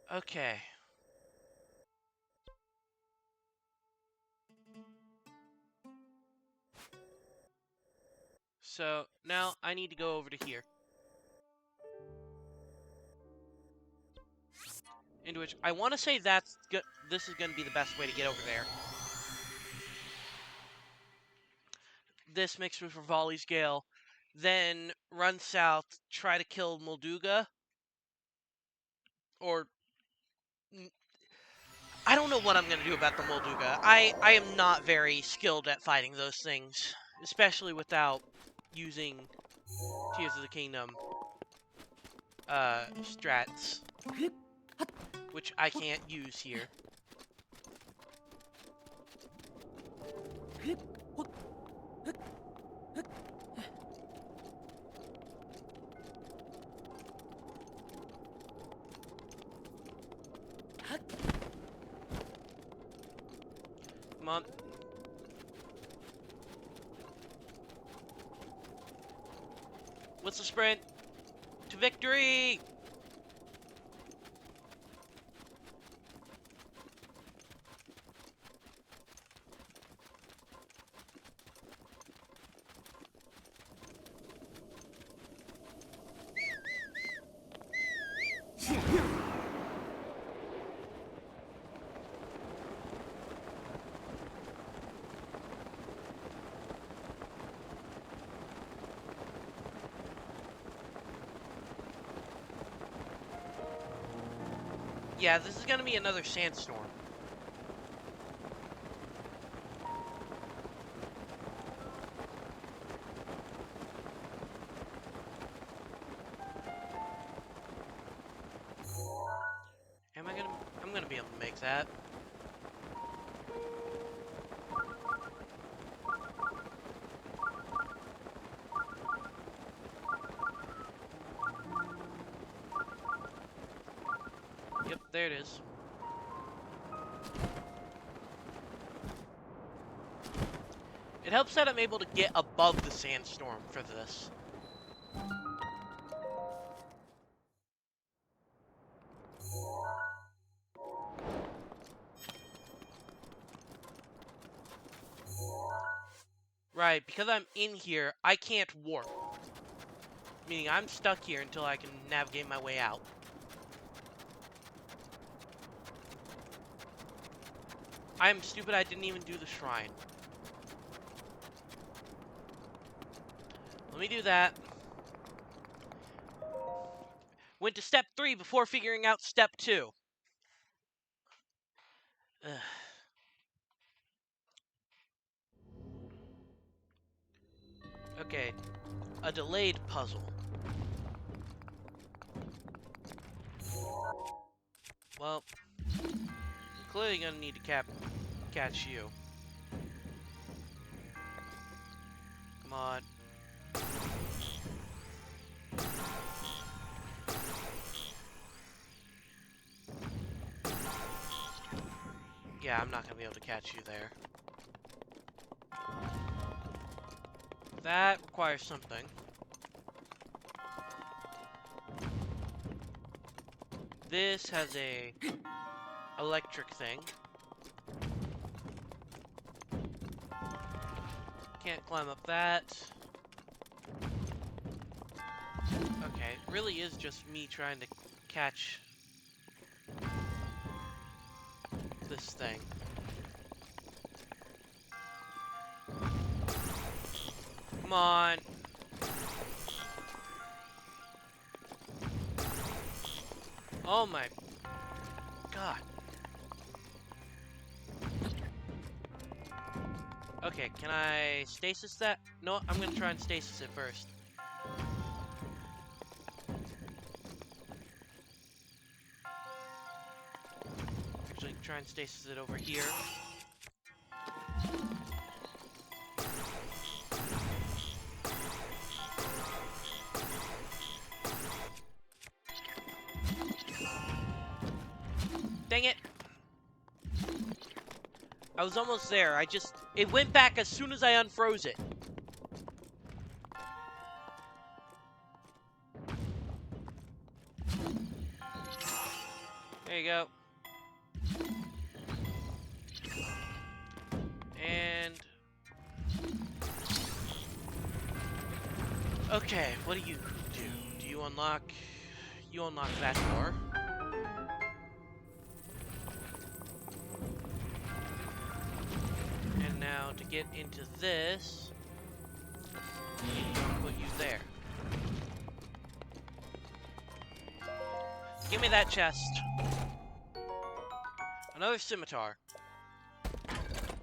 Okay. So, now I need to go over to here. Into which, I want to say this is going to be the best way to get over there. This mixed with Rivali's Gale. Then run south, try to kill Molduga. Or... I don't know what I'm going to do about the Molduga. I am not very skilled at fighting those things. Especially without using Tears of the Kingdom strats. Which I can't use here. Come on. What's the sprint? To victory! Yeah, this is gonna be another sandstorm. I'm gonna be able to make that. Yep, there it is. It helps that I'm able to get above the sandstorm for this. Right, because I'm in here, I can't warp. Meaning I'm stuck here until I can navigate my way out. I'm stupid, I didn't even do the shrine. Let me do that. Went to step 3 before figuring out step 2. Ugh. Okay, a delayed puzzle. Well, I'm clearly gonna need to catch you. Come on. Yeah, I'm not gonna be able to catch you there. That requires something. This has a electric thing. Can't climb up that. Okay, it really is just me trying to catch this thing. Come on. Oh my god. Okay, can I stasis that? No, I'm gonna try and stasis it first. Actually, try and stasis it over here. Dang it! I was almost there. It went back as soon as I unfroze it. There you go. And... okay, what do you do? Do you unlock... you unlock that door. And now to get into this... put you there. Give me that chest. Another scimitar.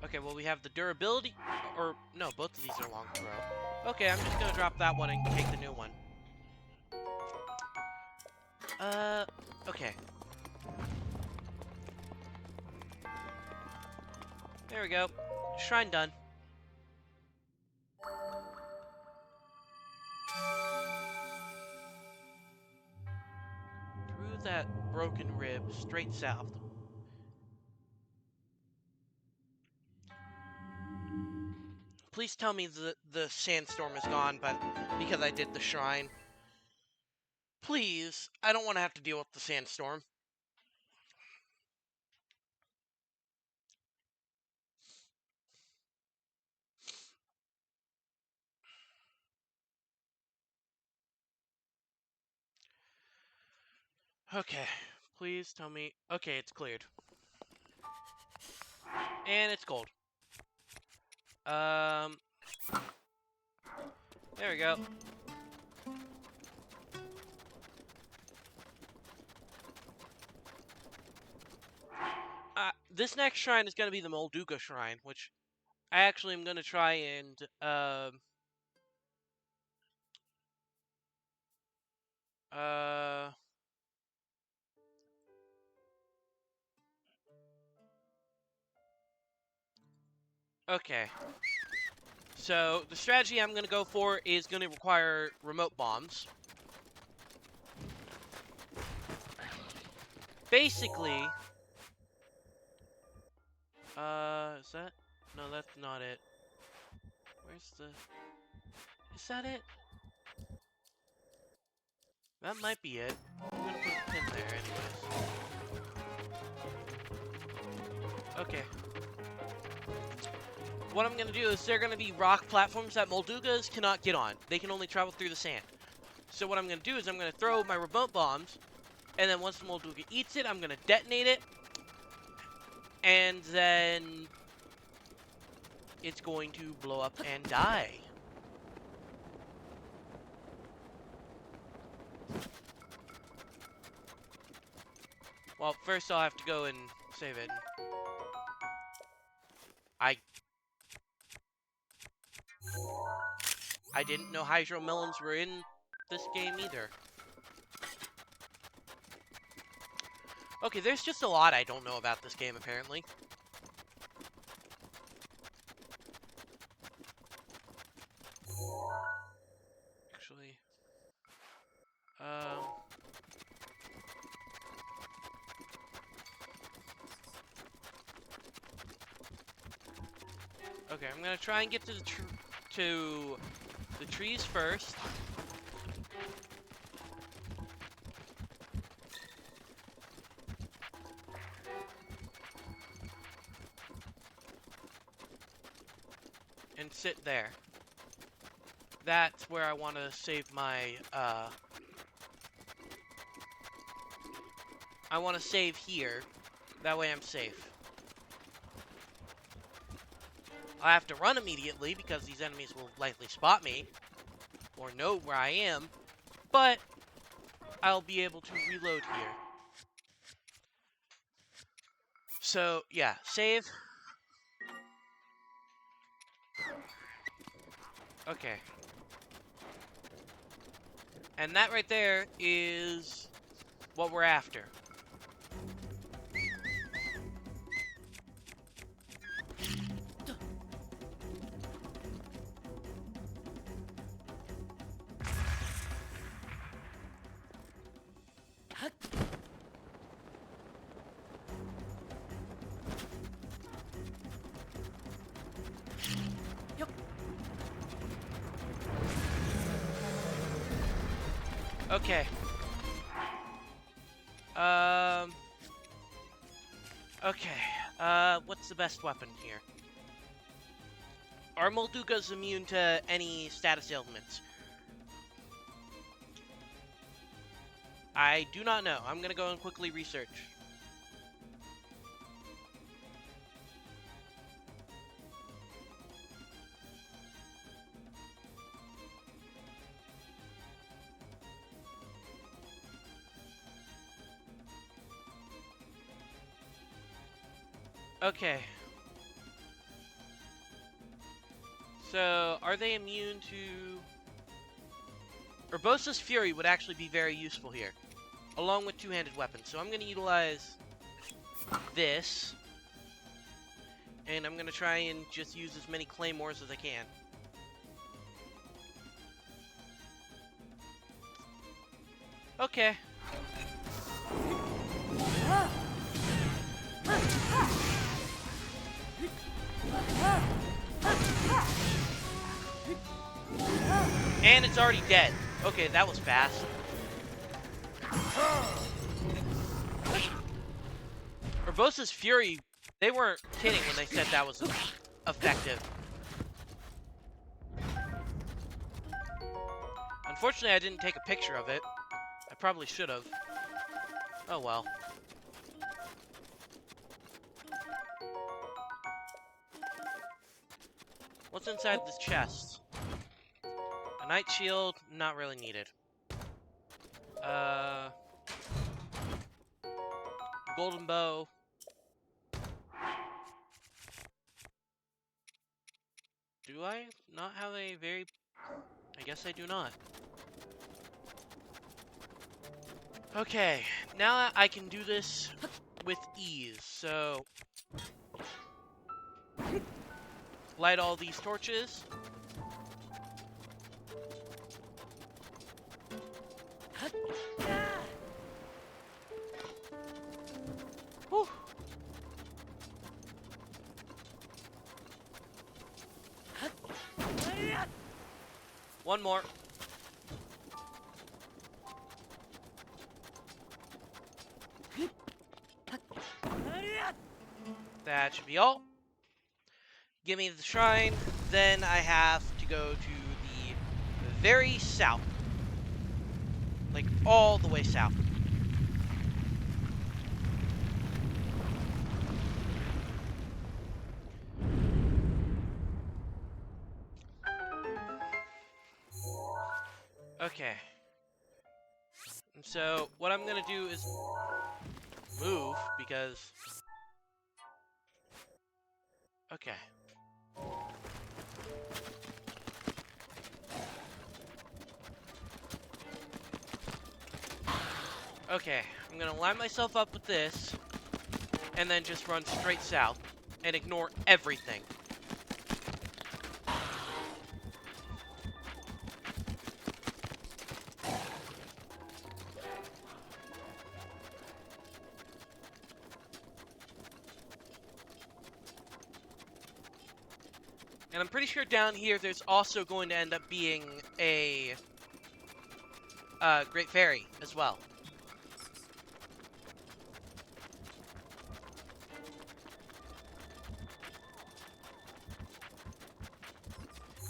Okay, well we have the durability, or no, both of these are long throw. Okay, I'm just gonna drop that one and take the new one. Okay. There we go. Shrine done. Through that broken rib, straight south. Please tell me the sandstorm is gone, but because I did the shrine. Please, I don't want to have to deal with the sandstorm. Okay, please tell me. Okay, it's cleared. And it's gold. There we go. This next shrine is going to be the Molduga Shrine, which I actually am going to try and, okay. So, the strategy I'm going to go for is going to require remote bombs. Basically... is that? No, that's not it. Where's the... Is that it? That might be it. I'm gonna put a pin there anyways. Okay. What I'm gonna do is there are gonna be rock platforms that Moldugas cannot get on. They can only travel through the sand. So what I'm gonna do is I'm gonna throw my remote bombs, and then once the Molduga eats it, I'm gonna detonate it, and then it's going to blow up and die. Well, first I'll have to go and save it. I didn't know hydro melons were in this game either. Okay, there's just a lot I don't know about this game apparently. Actually, okay, I'm gonna try and get to the trees first. And sit there. That's where I want to save my, I want to save here. That way I'm safe. I have to run immediately because these enemies will likely spot me. Or know where I am. But I'll be able to reload here. So, yeah, save. Okay. And that right there is what we're after. Okay. Okay. What's the best weapon here? Are Moldugas immune to any status ailments? I do not know. I'm gonna go and quickly research. Okay. So, are they immune to... Urbosa's Fury would actually be very useful here, along with two-handed weapons. So I'm going to utilize this, and I'm going to try and just use as many claymores as I can. Okay. And it's already dead. Okay, that was fast. Urbosa's Fury, they weren't kidding when they said that was effective. Unfortunately, I didn't take a picture of it. I probably should have. Oh well. What's inside this chest? A night shield, not really needed. Golden bow. Do I not have a very... I guess I do not. Okay, now I can do this with ease, so... Light all these torches. Whew. One more. That should be all. Give me the shrine. Then I have to go to the very south. Like, all the way south. Okay. And so, what I'm gonna do is move, because... Okay. Okay, I'm gonna line myself up with this, and then just run straight south, and ignore everything. And I'm pretty sure down here there's also going to end up being a Great Fairy as well.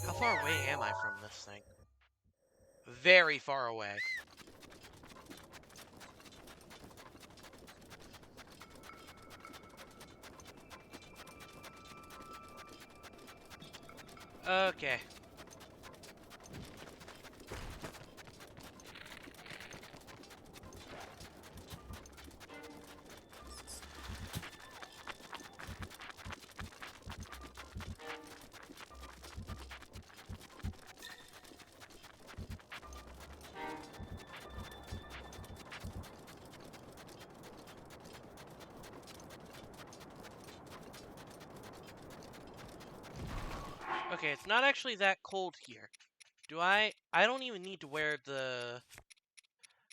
How far away am I from this thing? Very far away. Okay. Okay, it's not actually that cold here. Do I don't even need to wear the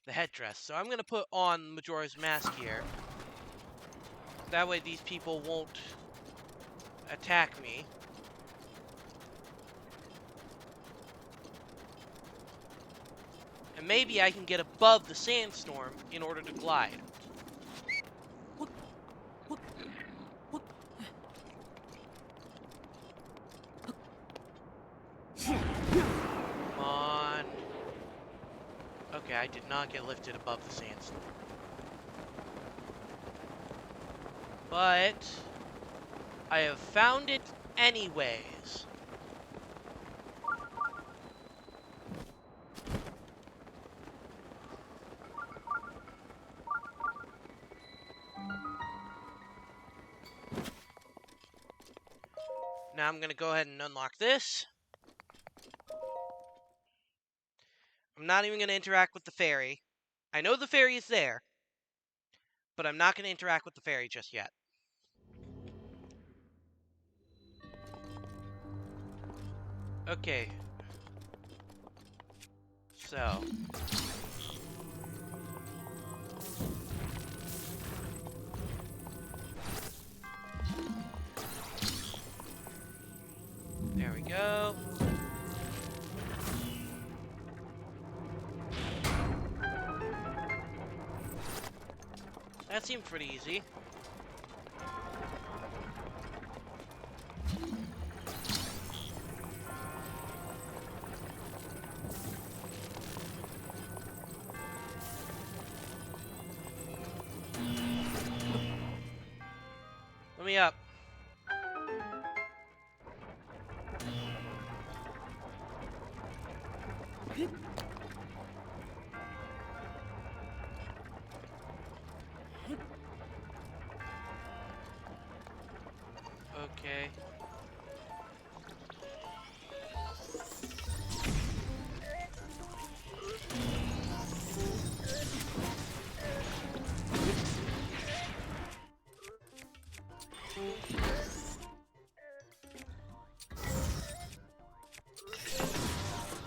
headdress, so I'm gonna put on Majora's Mask here. That way these people won't attack me. And maybe I can get above the sandstorm in order to glide. Come on. Okay, I did not get lifted above the sandstorm. But I have found it anyways. Now I'm gonna go ahead and unlock this. I'm not even gonna interact with the fairy. I know the fairy is there, but I'm not gonna interact with the fairy just yet. Okay. So. There we go. That seemed pretty easy. Let me up. Okay.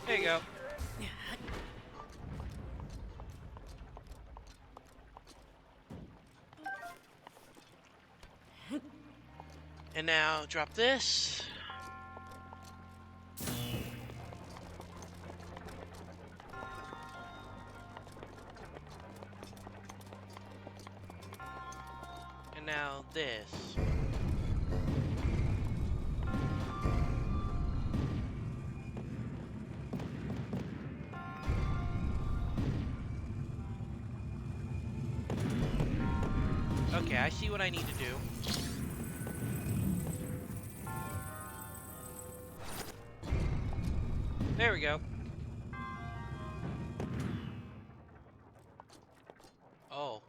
There you go. And now drop this. And now this. Okay, I see what I need to do. There we go. Oh.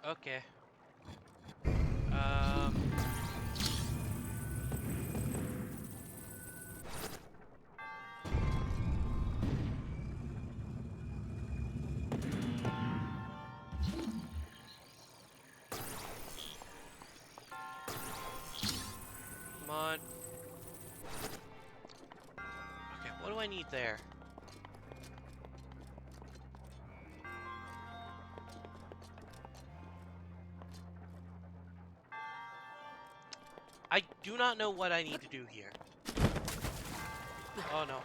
Okay. Come on. Okay, what do I need there? I do not know what I need to do here. Oh no.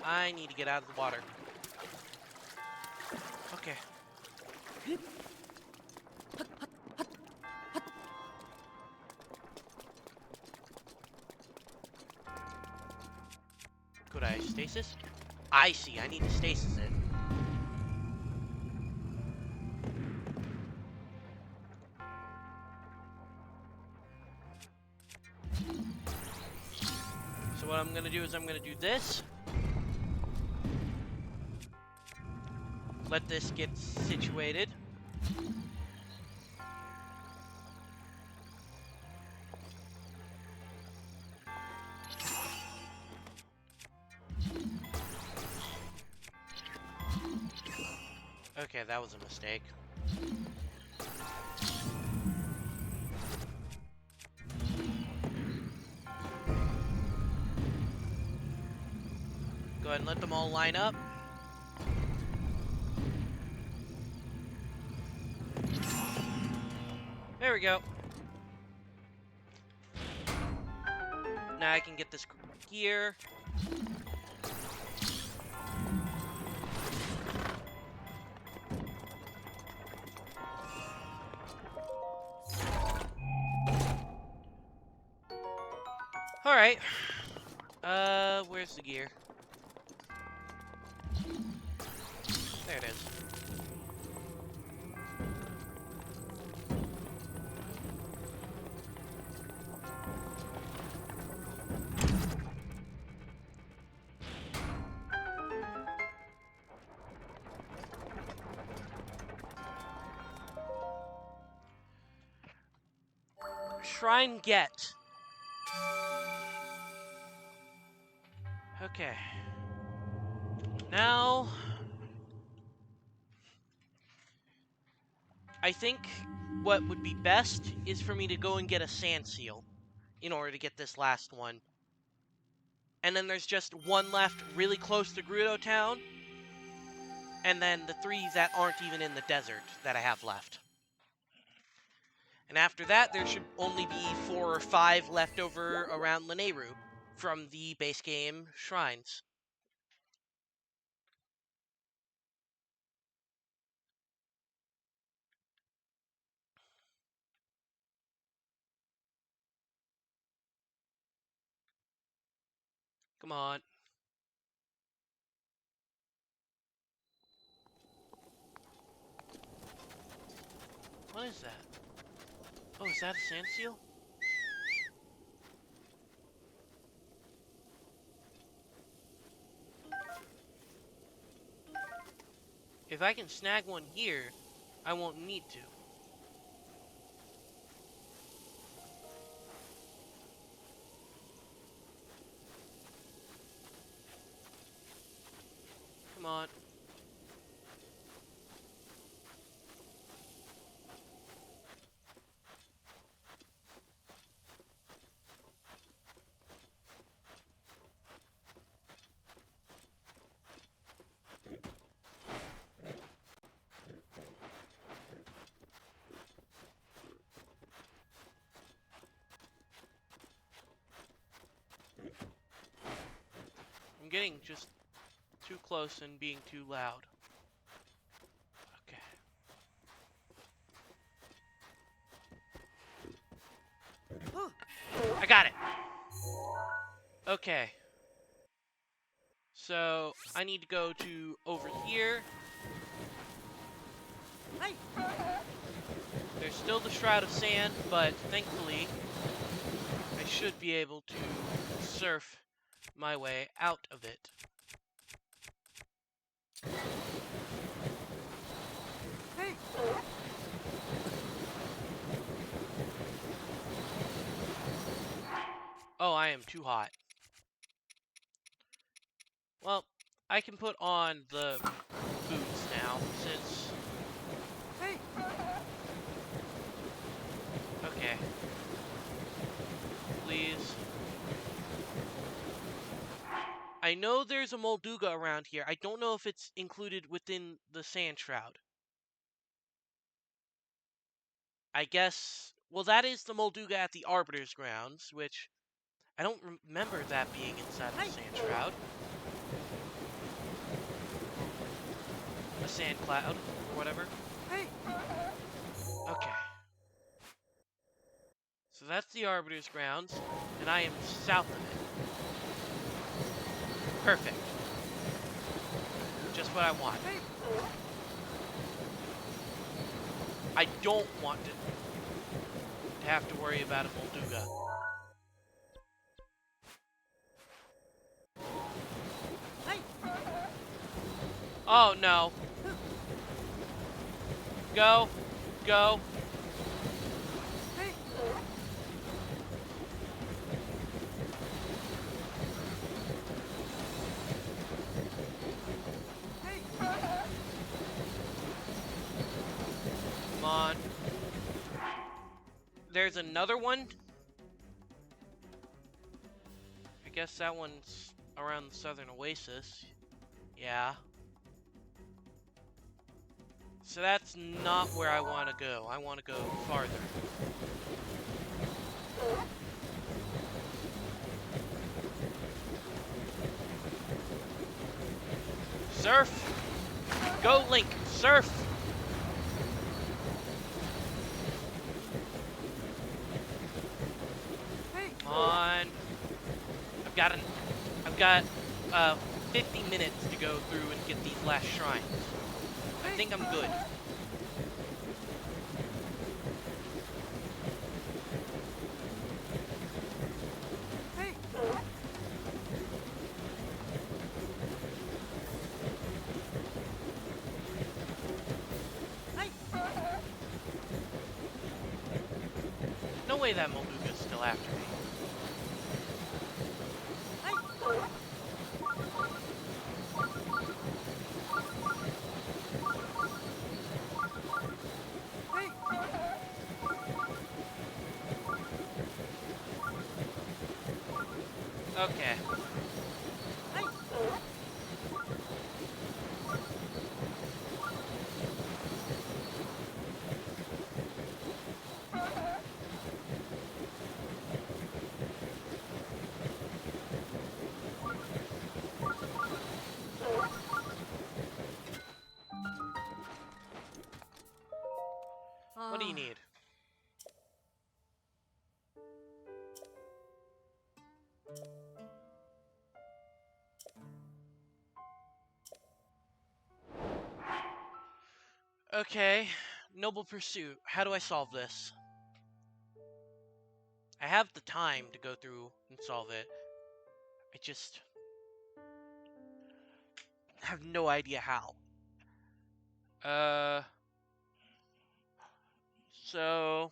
I need to get out of the water. Okay. Could I stasis? I see, I need to stasis it. So what I'm gonna do is I'm gonna do this. Let this get situated. Okay, that was a mistake. Go ahead and let them all line up. There we go. Now I can get this gear. Alright. Where's the gear? There it is. Shrine get. Okay. Now, I think what would be best is for me to go and get a sand seal in order to get this last one. And then there's just one left really close to Gerudo Town. And then the 3 that aren't even in the desert that I have left. And after that, there should only be 4 or 5 left over around Lanayru from the base game shrines. Come on. What is that? Oh, is that a sand seal? If I can snag one here, I won't need to. Come on. I'm getting just too close and being too loud. Okay. Okay. So, I need to go to over here. Hey. There's still the Shroud of Sand, but thankfully, I should be able to surf my way out of it. Hey. Oh, I am too hot. Well, I can put on the boots now, since... Hey. Okay. Please. I know there's a Molduga around here. I don't know if it's included within the Sand Shroud. I guess... Well, that is the Molduga at the Arbiter's grounds, which... I don't remember that being inside the Sand Shroud. A sand cloud, or whatever. Hey. Okay. So that's the Arbiter's grounds, and I am south of it. Perfect. Just what I want. Hey. I don't want to have to worry about a Molduga. Hey. Oh no. Go. Go. Hey. Hey. Come on. There's another one. I guess that one's around the southern oasis. Yeah. So that's not where I want to go. I want to go farther. Surf! Go, Link! Surf! Hey. Come on. I've got 50 minutes to go through and get these last shrines. I think I'm good. Hey. Hey. No way that Molduga's still after me. Hey. Okay. Hey. What do you need? Okay. Noble Pursuit. How do I solve this? I have the time to go through and solve it. I just have no idea how. So...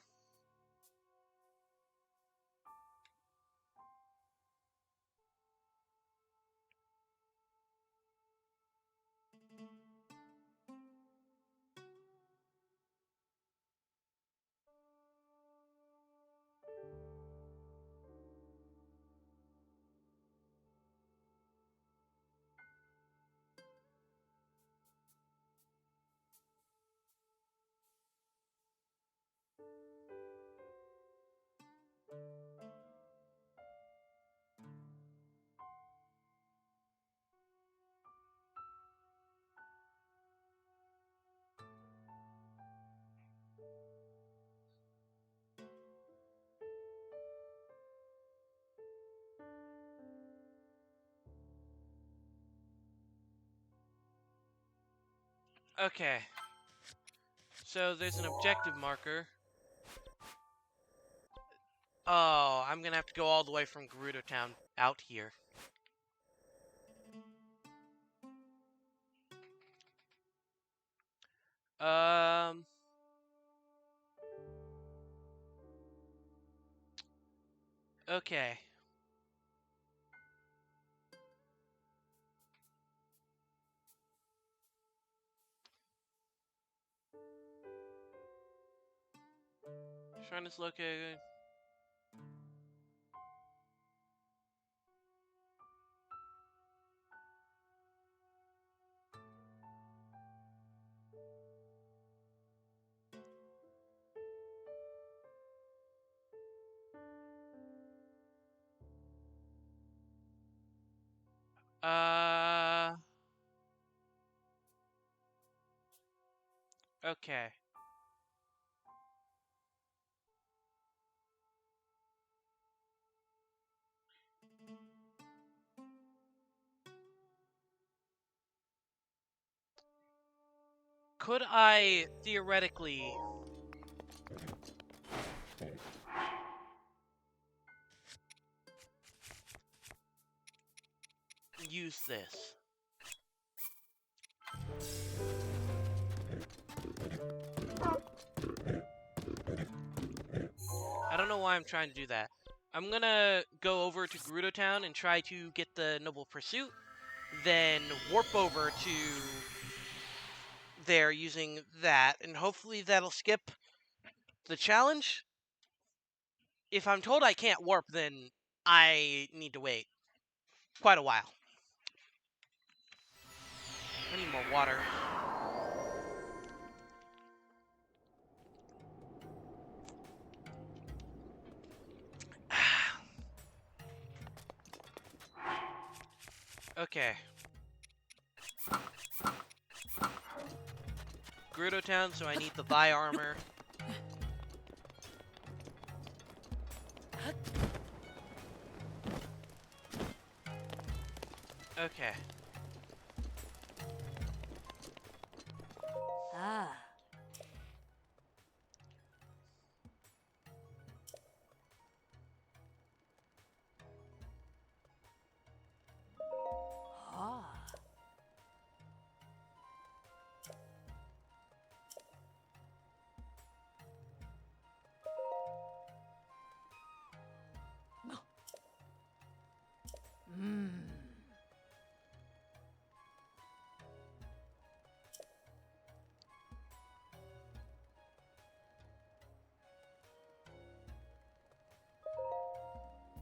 Okay. So there's an objective marker. Oh, I'm gonna have to go all the way from Gerudo Town out here. Um... Okay. Shrine is located... Okay. Could I theoretically use this? I don't know why I'm trying to do that. I'm gonna go over to Gerudo Town and try to get the Noble Pursuit, then warp over to there using that, and hopefully that'll skip the challenge. If I'm told I can't warp, then I need to wait quite a while. I need more water. Okay. Gerudo Town, so I need the Vi armor. Okay. Ah. Ah. Mmm.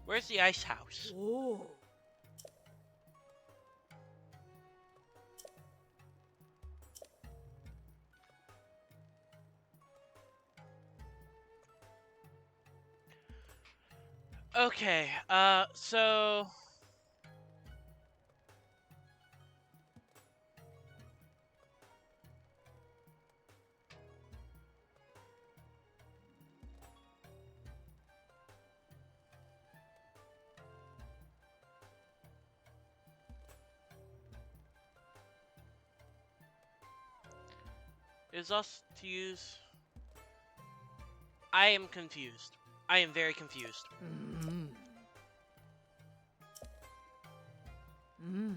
Where's the ice house? Oh. Okay, so... is us to use... I am confused. I am very confused. Mmm. Mmm.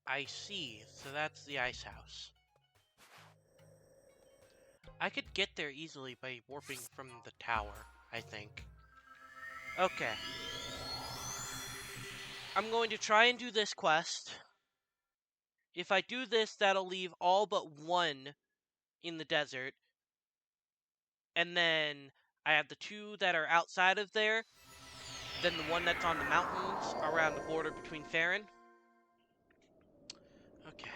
I see, so that's the ice house. I could get there easily by warping from the tower, I think. Okay. I'm going to try and do this quest. If I do this, that'll leave all but one in the desert. And then I have the two that are outside of there. Then the one that's on the mountains around the border between Farron. Okay.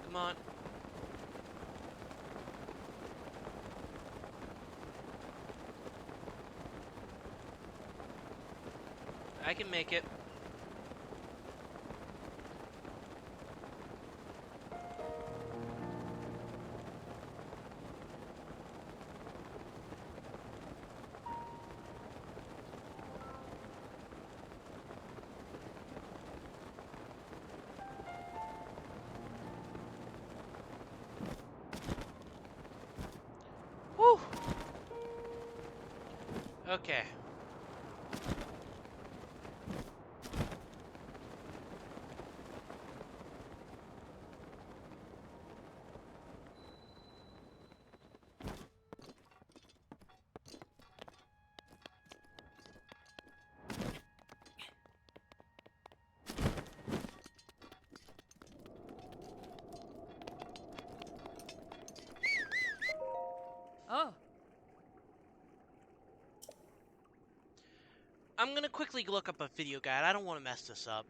Come on. I can make it. Okay. Oh. I'm gonna quickly look up a video guide. I don't want to mess this up.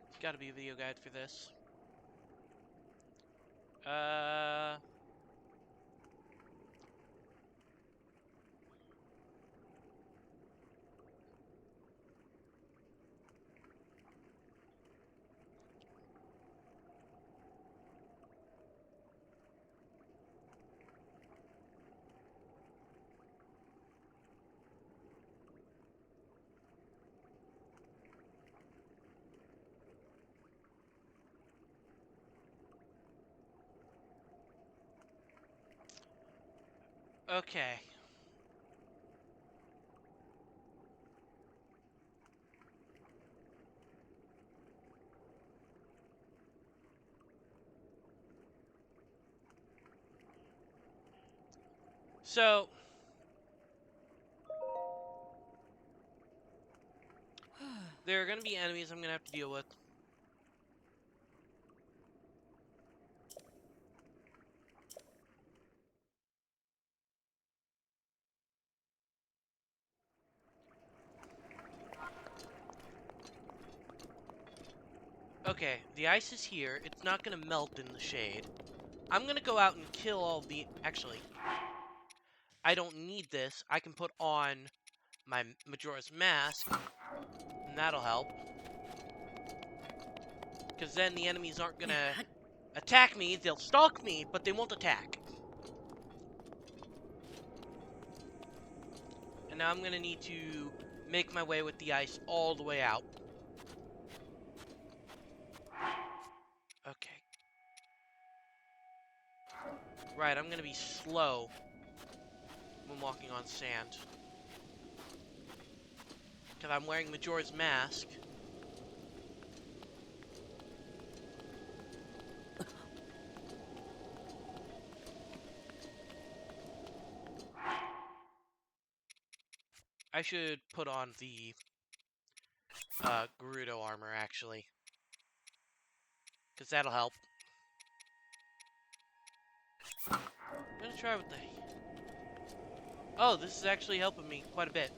There's gotta be a video guide for this. Okay. So, there are gonna be enemies I'm gonna have to deal with. Okay, the ice is here. It's not gonna melt in the shade. I'm gonna go out and kill all the... Actually, I don't need this. I can put on my Majora's Mask, and that'll help. Because then the enemies aren't gonna attack me. They'll stalk me, but they won't attack. And now I'm gonna need to make my way with the ice all the way out. Okay. Right, I'm gonna be slow when walking on sand. Because I'm wearing Majora's Mask. I should put on the Gerudo armor, actually. Because that'll help. I'm gonna try with the... Oh, this is actually helping me quite a bit.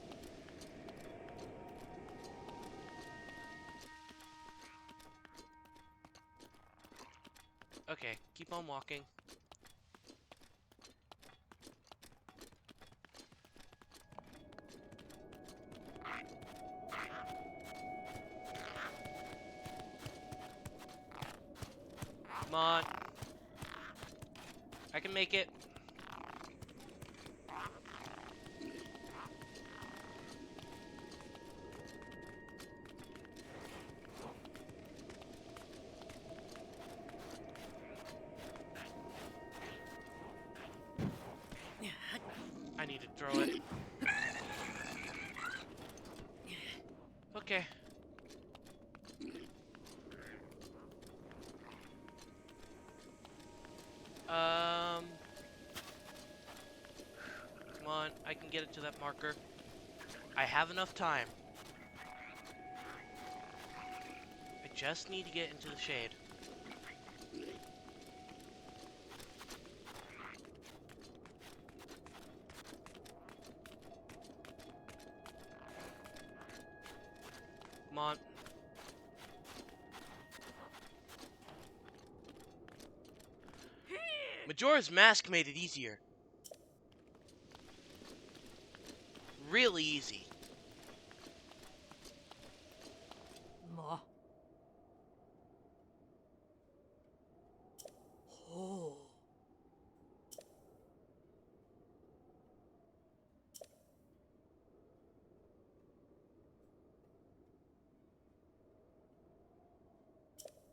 Okay, keep on walking. Come on. I can make it. I need to throw it. Okay. Come on, I can get it to that marker. I have enough time. I just need to get into the shade. Come on. Majora's Mask made it easier. Really easy. Ma. Oh.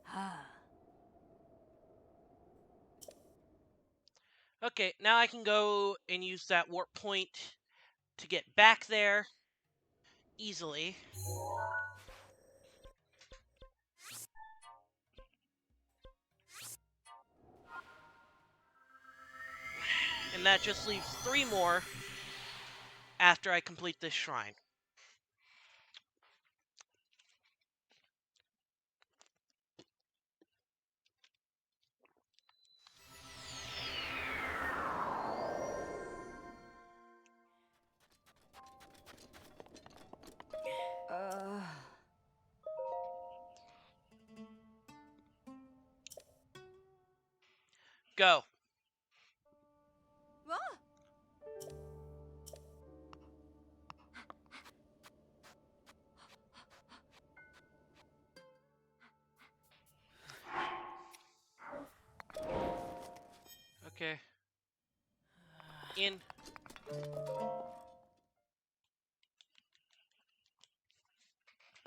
Ha. Okay, now I can go and use that warp point to get back there easily. And that just leaves 3 more after I complete this shrine. Go. Okay. In.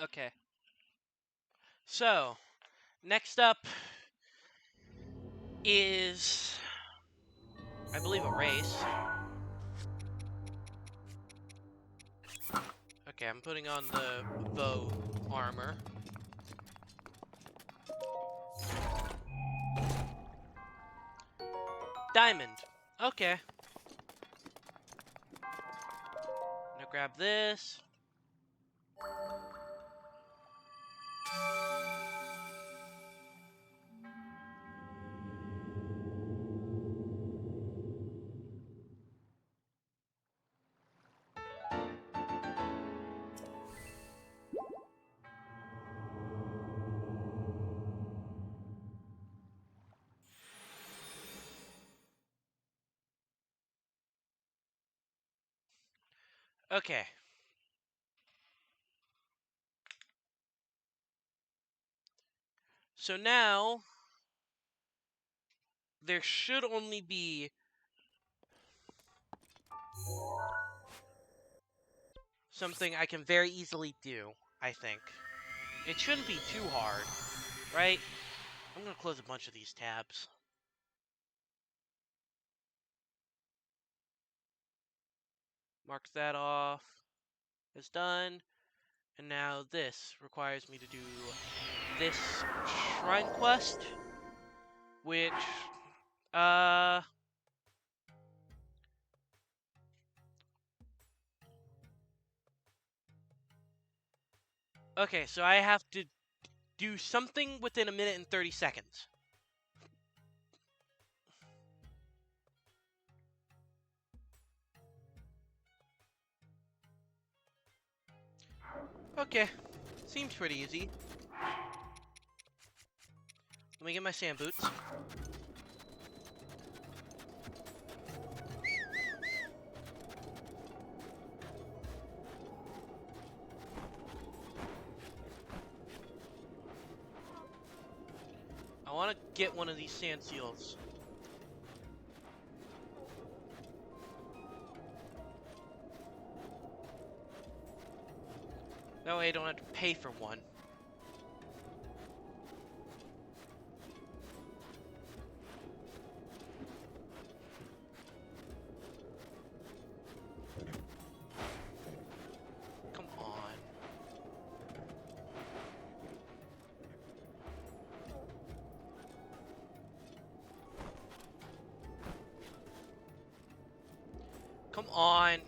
Okay. So, next up is, I believe, a race. Okay, I'm putting on the VOD armor. Diamond. Okay. Now grab this. Okay. So now, there should only be something I can very easily do, I think. It shouldn't be too hard, right? I'm gonna close a bunch of these tabs. Mark that off as done. And now this requires me to do this shrine quest, which, okay, so I have to do something within 1 minute and 30 seconds. Okay, seems pretty easy. Let me get my sand boots. I want to get one of these sand seals. That way I don't have to pay for one. Come on. Come on.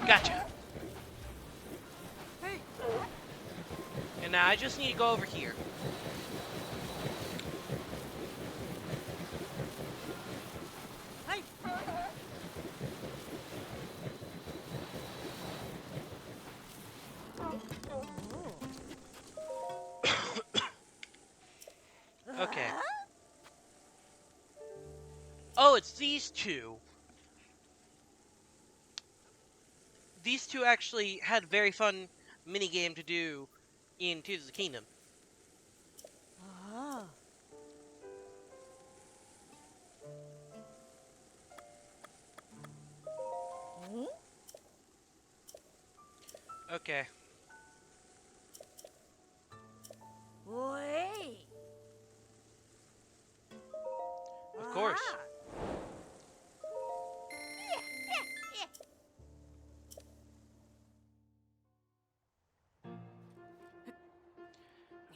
Gotcha. Hey. And now I just need to go over here. Hey. Okay. Oh, it's these two. These two actually had a very fun minigame to do in Tears of the Kingdom. Ah. Okay. Wait. Of course.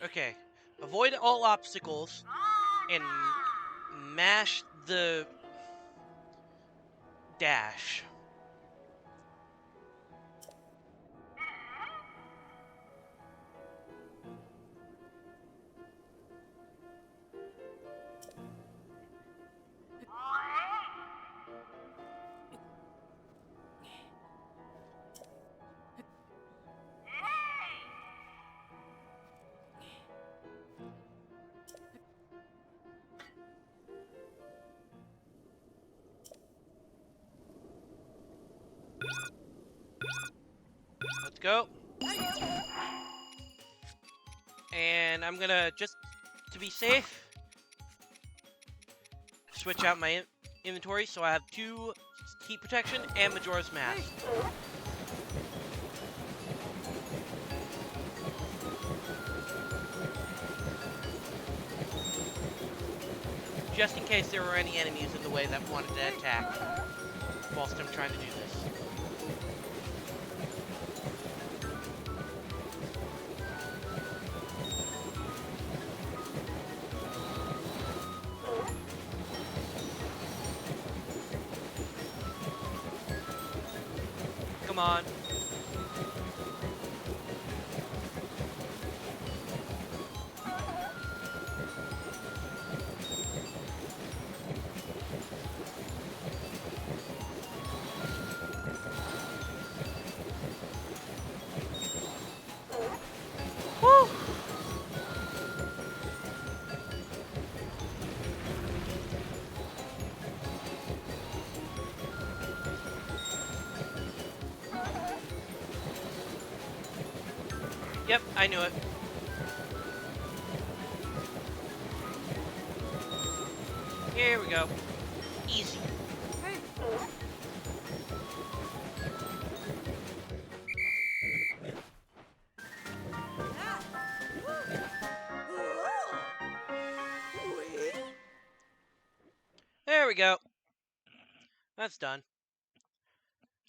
Okay. Avoid all obstacles and mash the dash. Let's go. And I'm gonna, just to be safe, switch out my inventory so I have 2 heat protection and Majora's Mask. Just in case there were any enemies in the way that wanted to attack whilst I'm trying to do this. Come on. Woo! Yep, I knew it. Here we go. Easy. There we go. That's done.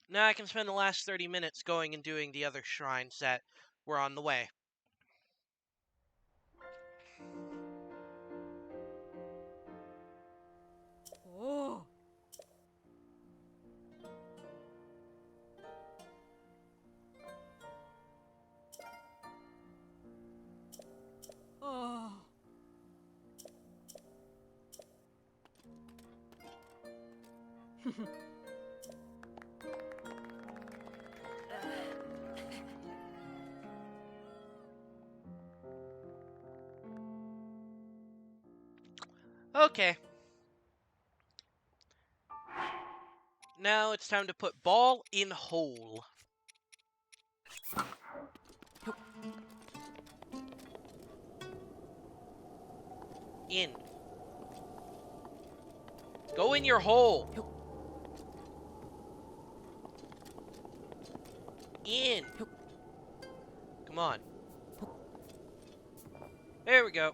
Now I can spend the last 30 minutes going and doing the other shrines that were on the way. Oh. Oh. Okay. Now it's time to put ball in hole. In. Go in your hole. In. Come on. There we go.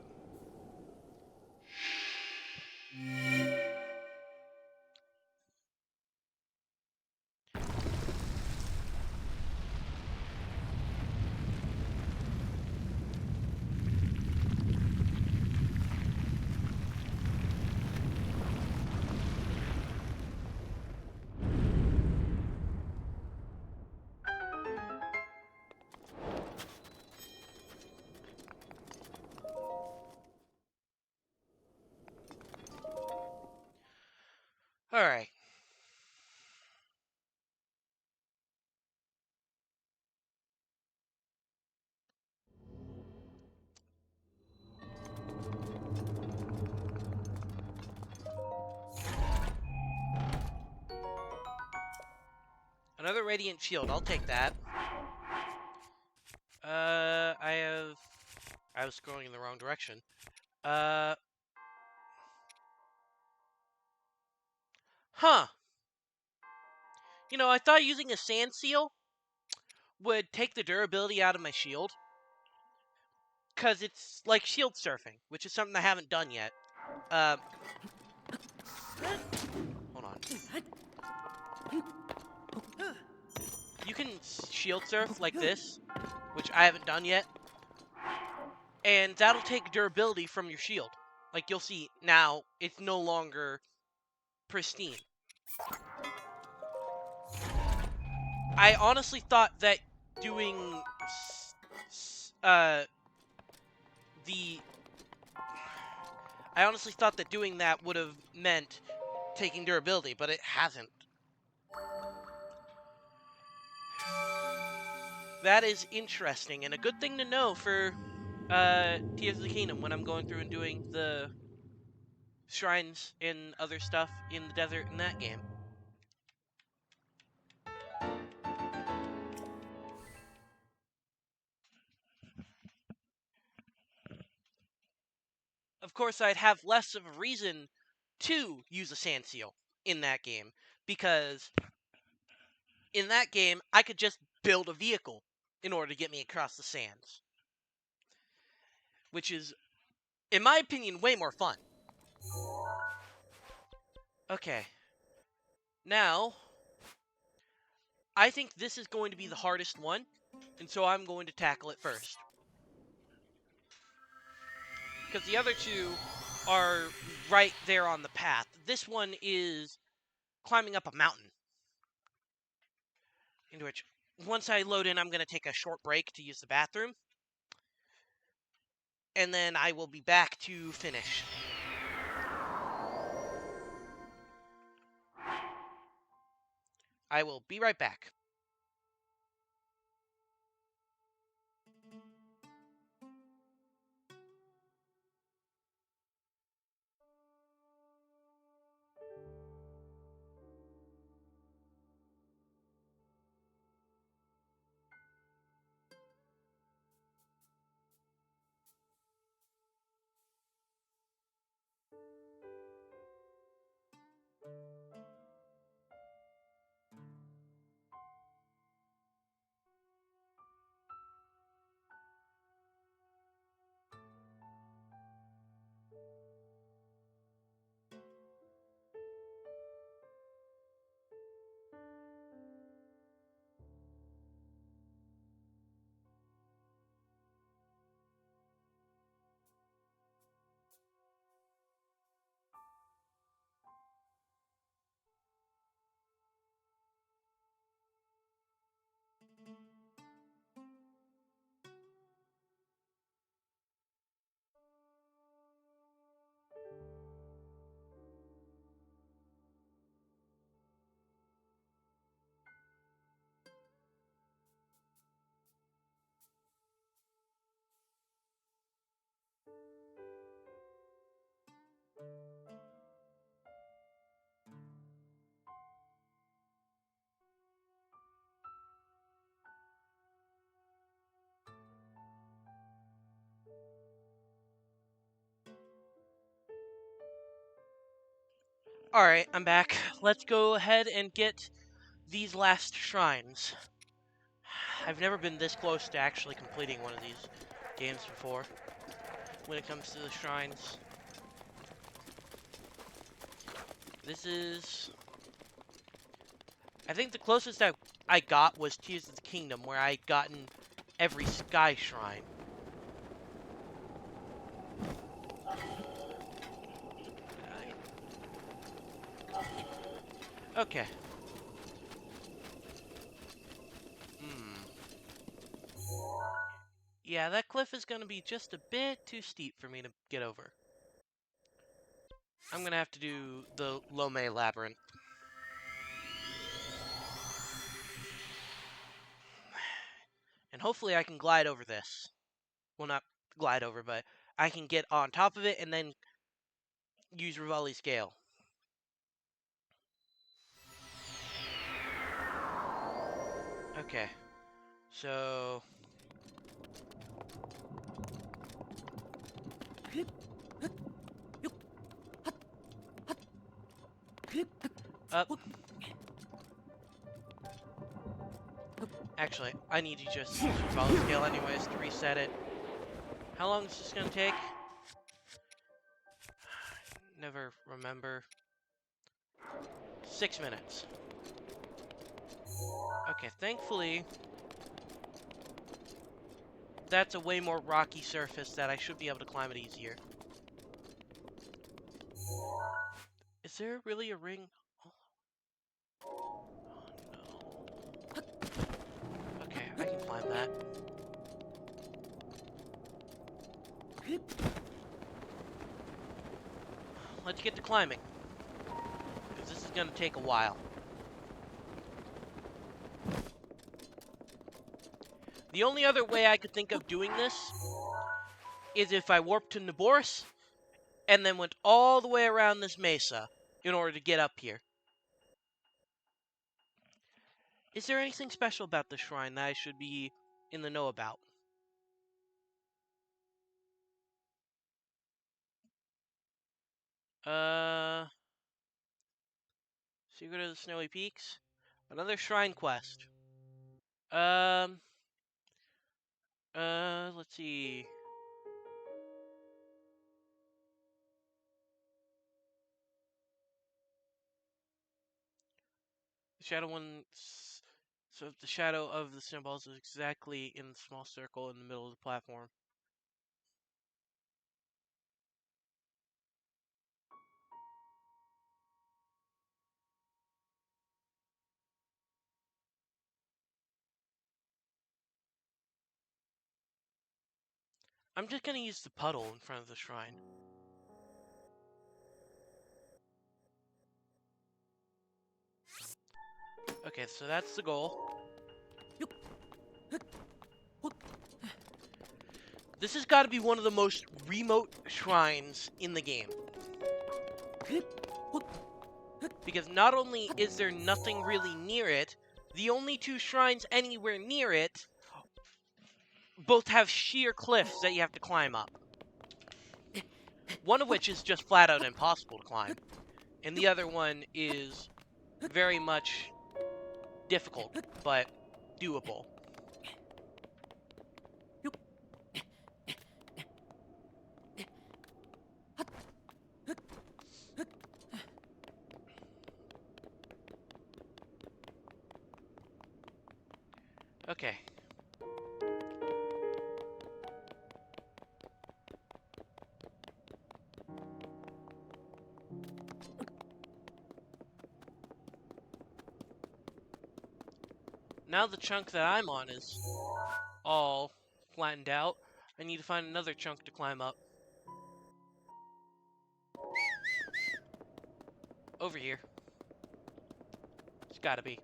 Alright. Another radiant shield. I'll take that. I was scrolling in the wrong direction. Huh. You know, I thought using a sand seal would take the durability out of my shield. Because it's like shield surfing, which is something I haven't done yet. Hold on. You can shield surf like this, which I haven't done yet. And that'll take durability from your shield. Like, you'll see now, it's no longer pristine. I honestly thought that doing I honestly thought that doing that would have meant taking durability, but it hasn't. That is interesting, and a good thing to know for Tears of the Kingdom when I'm going through and doing the shrines and other stuff in the desert in that game. Of course, I'd have less of a reason to use a sand seal in that game, because in that game, I could just build a vehicle in order to get me across the sands. Which is, in my opinion, way more fun. Okay. Now, I think this is going to be the hardest one, and so I'm going to tackle it first. Because the other two are right there on the path. This one is climbing up a mountain. Into which, once I load in, I'm going to take a short break to use the bathroom. And then I will be back to finish. I will be right back. Alright, I'm back. Let's go ahead and get these last shrines. I've never been this close to actually completing one of these games before when it comes to the shrines. This is... I think the closest I got was Tears of the Kingdom, where I'd gotten every sky shrine. Okay. Yeah, that cliff is going to be just a bit too steep for me to get over. I'm going to have to do the Lome Labyrinth. And hopefully I can glide over this. Well, not glide over, but I can get on top of it and then use Rivali's Gale. Okay. So... up. Actually, I need to just use follow scale anyways to reset it. How long is this gonna take? Never remember. 6 minutes. Okay, thankfully, that's a way more rocky surface that I should be able to climb it easier. Is there really a ring? Oh no. Okay, I can climb that. Let's get to climbing, because this is gonna take a while. The only other way I could think of doing this is if I warped to Naboris and then went all the way around this mesa in order to get up here. Is there anything special about this shrine that I should be in the know about? Secret of the Snowy Peaks? Another shrine quest. Let's see. The shadow one. So the shadow of the snowballs is exactly in the small circle in the middle of the platform. I'm just gonna use the puddle in front of the shrine. Okay, so that's the goal. This has got to be one of the most remote shrines in the game. Because not only is there nothing really near it, the only two shrines anywhere near it both have sheer cliffs that you have to climb up. One of which is just flat out impossible to climb, and the other one is very much difficult, but doable. Okay. Now the chunk that I'm on is all flattened out. I need to find another chunk to climb up. Over here. It's gotta be.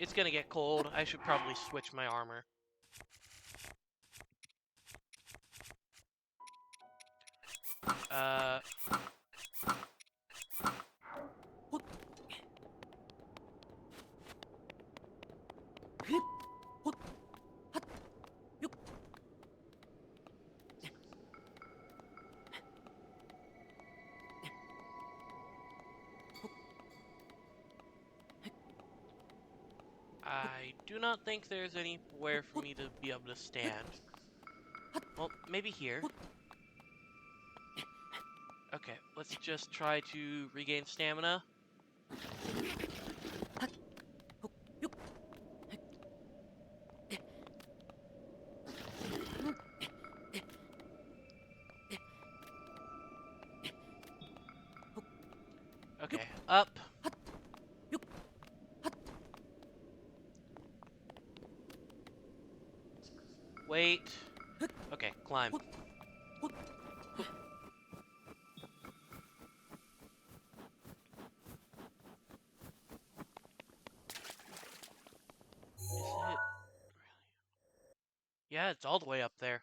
It's gonna get cold. I should probably switch my armor. I do not think there's anywhere for me to be able to stand. Well, maybe here. Okay, let's just try to regain stamina. Okay, up. Wait. Okay, climb. Is it really? Yeah, it's all the way up there.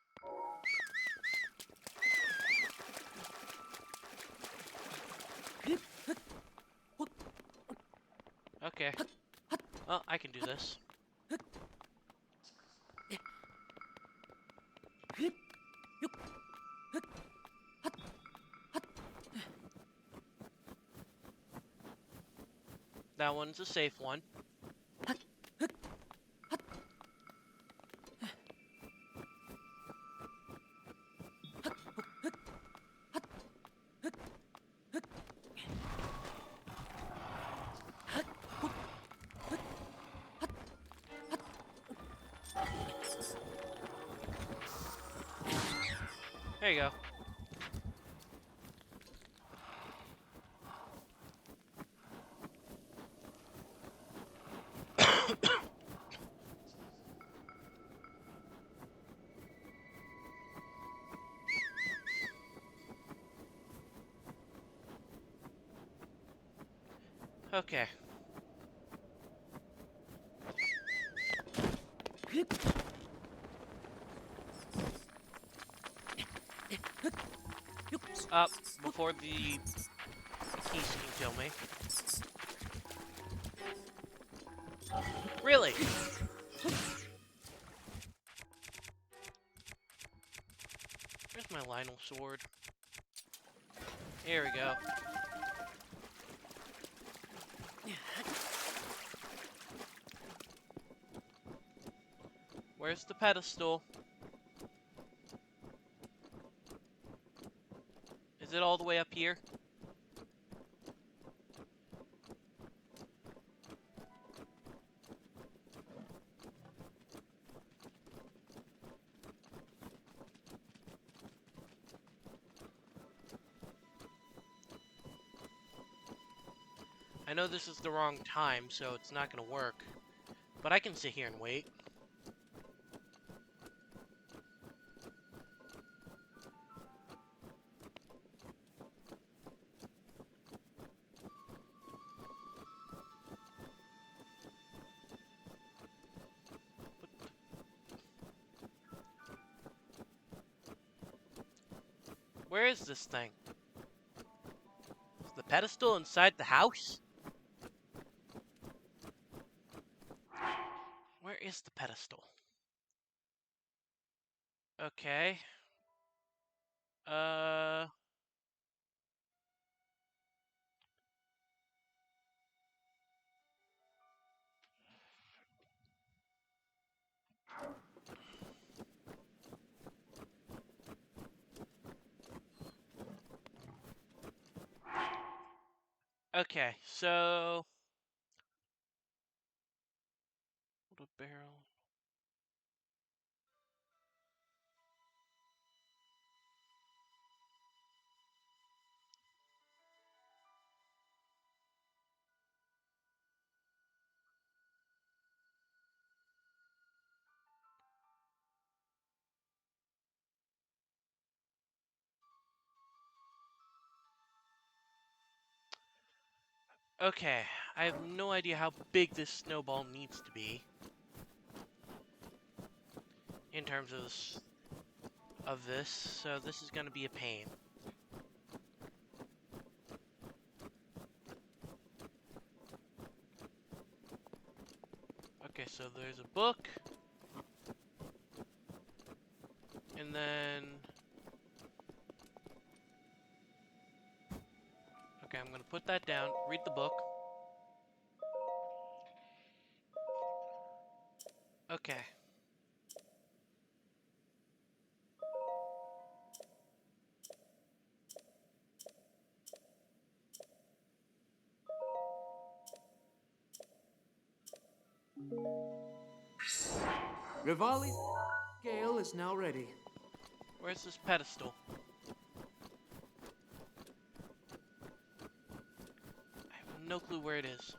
Okay. Well, I can do this. That one's a safe one. There you go. Okay. Up before the keys can kill me. Really? Where's my Lionel sword? Here we go. Where's the pedestal? Is it all the way up here? I know this is the wrong time, so it's not gonna work. But I can sit here and wait. Where is this thing? Is the pedestal inside the house? Where is the pedestal? Okay. Okay, so... What a barrel. Okay, I have no idea how big this snowball needs to be. In terms of this, so this is gonna be a pain. Okay, so there's a book. And then... Okay, I'm gonna put that down, read the book. Okay. Rivali's scale is now ready. Where's this pedestal? I have no clue where it is.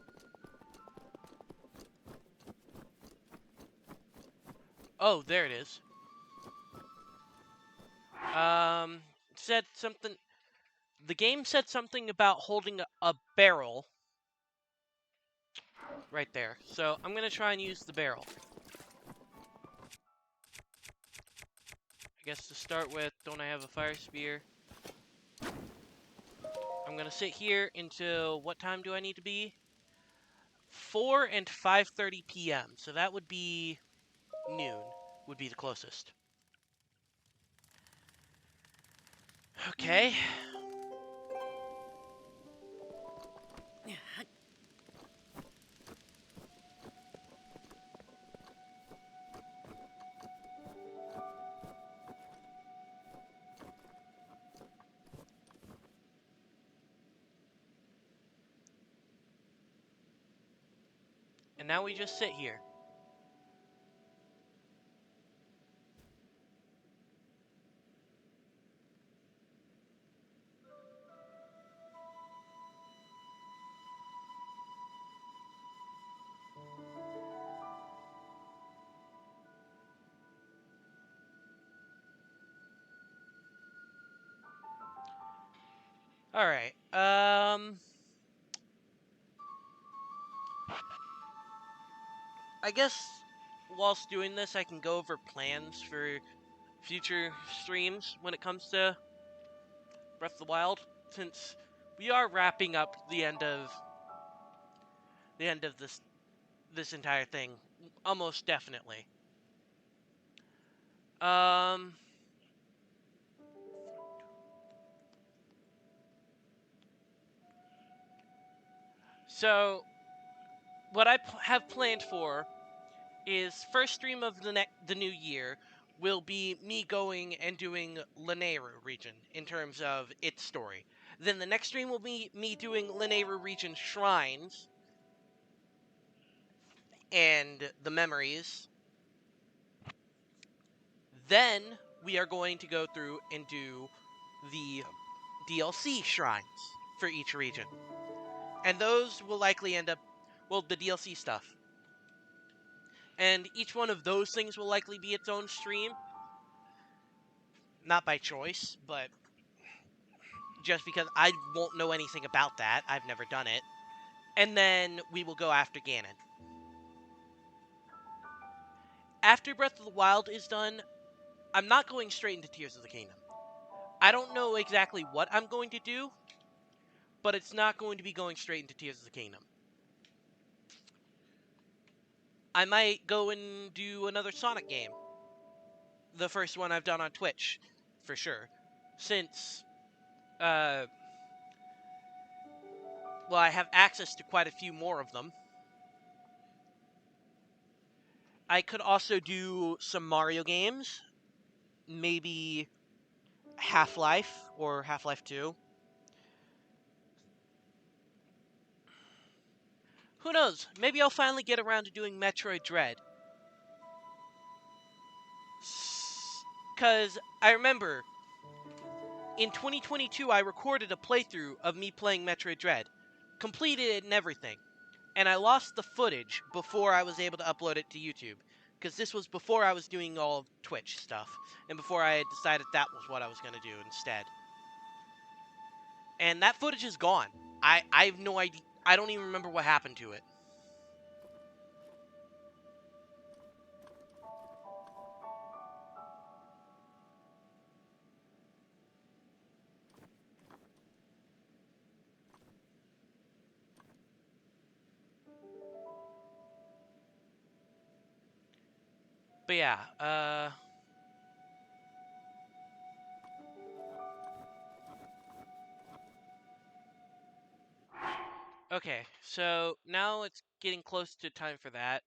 Oh, there it is. Said something... The game said something about holding a barrel. Right there. So, I'm gonna try and use the barrel. I guess to start with, don't I have a fire spear? I'm gonna sit here until... What time do I need to be? 4 and 5:30 p.m. So that would be... noon. Would be the closest. Okay. And now we just sit here. Alright, I guess whilst doing this, I can go over plans for future streams when it comes to Breath of the Wild, since we are wrapping up the end of this entire thing, almost definitely. So what I have planned for is first stream of the new year will be me going and doing Lanayru region in terms of its story. Then the next stream will be me doing Lanayru region shrines and the memories. Then we are going to go through and do the DLC shrines for each region. And those will likely end up, well, the DLC stuff. And each one of those things will likely be its own stream. Not by choice, but just because I won't know anything about that. I've never done it. And then we will go after Ganon. After Breath of the Wild is done, I'm not going straight into Tears of the Kingdom. I don't know exactly what I'm going to do, but it's not going to be going straight into Tears of the Kingdom. I might go and do another Sonic game. The first one I've done on Twitch, for sure. Since, well, I have access to quite a few more of them. I could also do some Mario games. Maybe Half-Life or Half-Life 2. Who knows? Maybe I'll finally get around to doing Metroid Dread. Because I remember in 2022 I recorded a playthrough of me playing Metroid Dread. Completed it and everything. And I lost the footage before I was able to upload it to YouTube. Because this was before I was doing all of Twitch stuff. And before I had decided that was what I was going to do instead. And that footage is gone. I have no idea. I don't even remember what happened to it. But yeah, okay, so now it's getting close to time for that.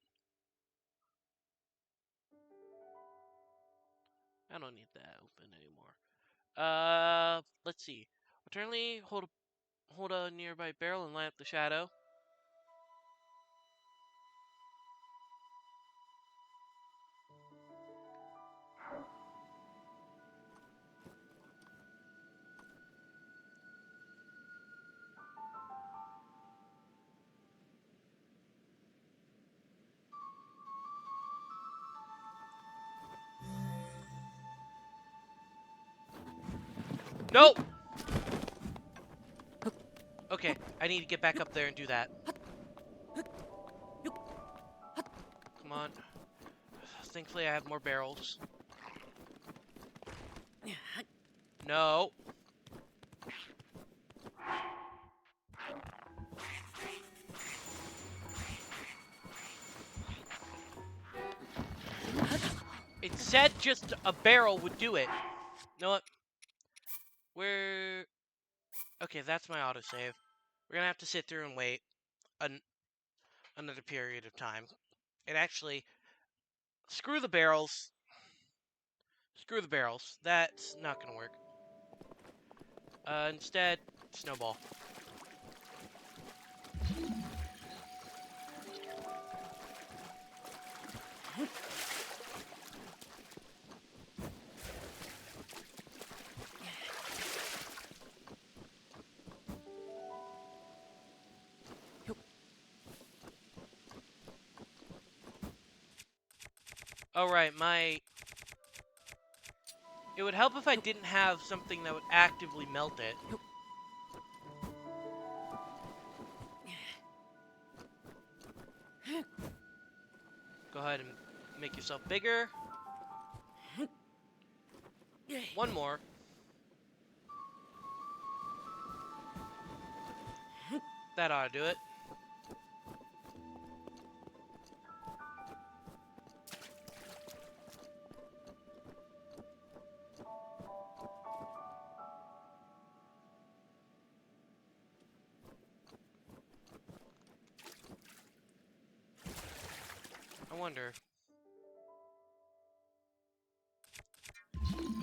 I don't need that open anymore. Let's see. Alternately, hold a nearby barrel and light up the shadow. Nope! Okay, I need to get back up there and do that. Come on. Thankfully I have more barrels. No. It said just a barrel would do it. You know what? Okay, that's my autosave. We're gonna have to sit through and wait another period of time. And actually, screw the barrels. Screw the barrels. That's not gonna work. Instead, snowball. Oh, right, It would help if I didn't have something that would actively melt it. Go ahead and make yourself bigger. One more. That ought to do it. I wonder.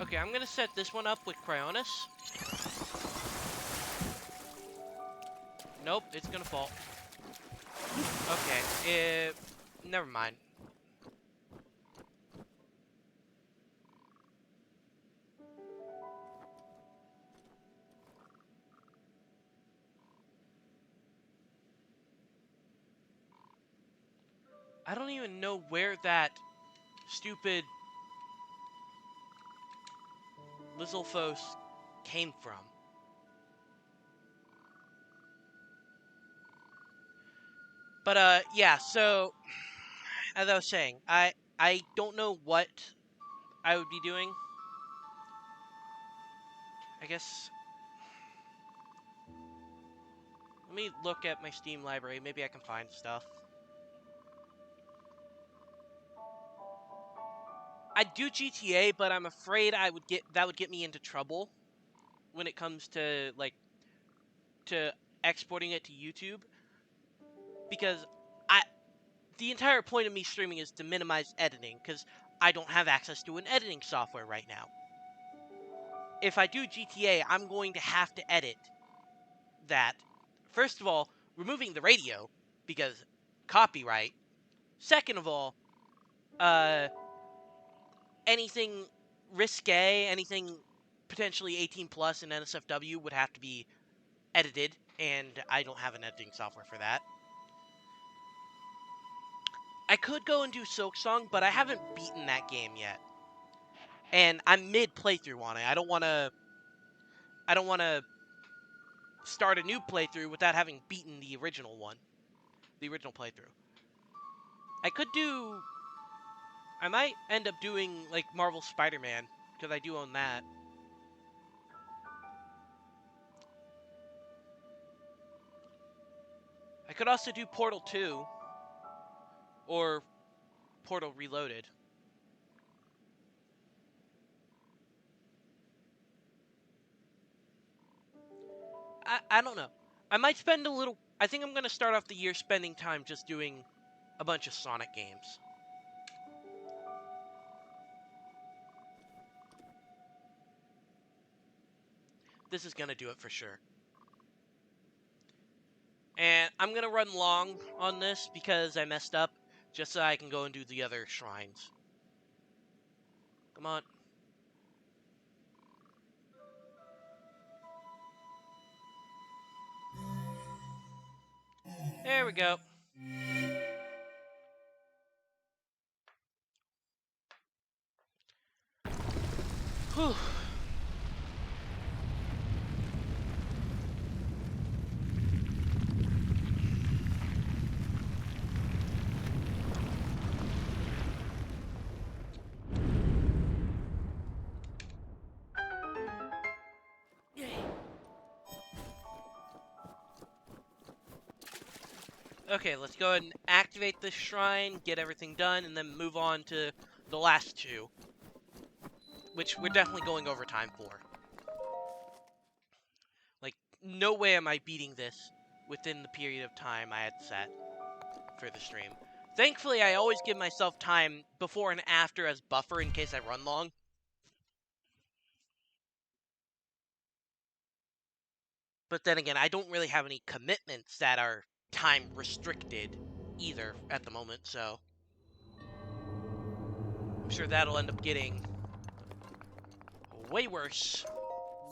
Okay, I'm gonna set this one up with Cryonis. Nope, it's gonna fall. Okay, never mind. I don't even know where that stupid Lizalfos came from. But yeah, so as I was saying, I don't know what I would be doing. I guess let me look at my Steam library. Maybe I can find stuff. I'd do GTA, but I'm afraid that would get me into trouble when it comes to to exporting it to YouTube, because I the entire point of me streaming is to minimize editing, because I don't have access to an editing software right now. If I do GTA, I'm going to have to edit that. First of all, removing the radio, because copyright. Second of all, anything risque, anything potentially 18 plus in NSFW would have to be edited, and I don't have an editing software for that. I could go and do Silksong, but I haven't beaten that game yet. And I'm mid playthrough on it. I don't want to start a new playthrough without having beaten the original one. The original playthrough. I might end up doing like Marvel Spider-Man, because I do own that. I could also do Portal 2 or Portal Reloaded. I don't know. I might spend a little... I think I'm going to start off the year spending time just doing a bunch of Sonic games. This is going to do it for sure. And I'm going to run long on this because I messed up, just so I can go and do the other shrines. Come on. There we go. Whew. Okay, let's go ahead and activate this shrine, get everything done, and then move on to the last two, which we're definitely going over time for. Like, no way am I beating this within the period of time I had set for the stream. Thankfully, I always give myself time before and after as buffer in case I run long. But then again, I don't really have any commitments that are time restricted either at the moment, so I'm sure that'll end up getting way worse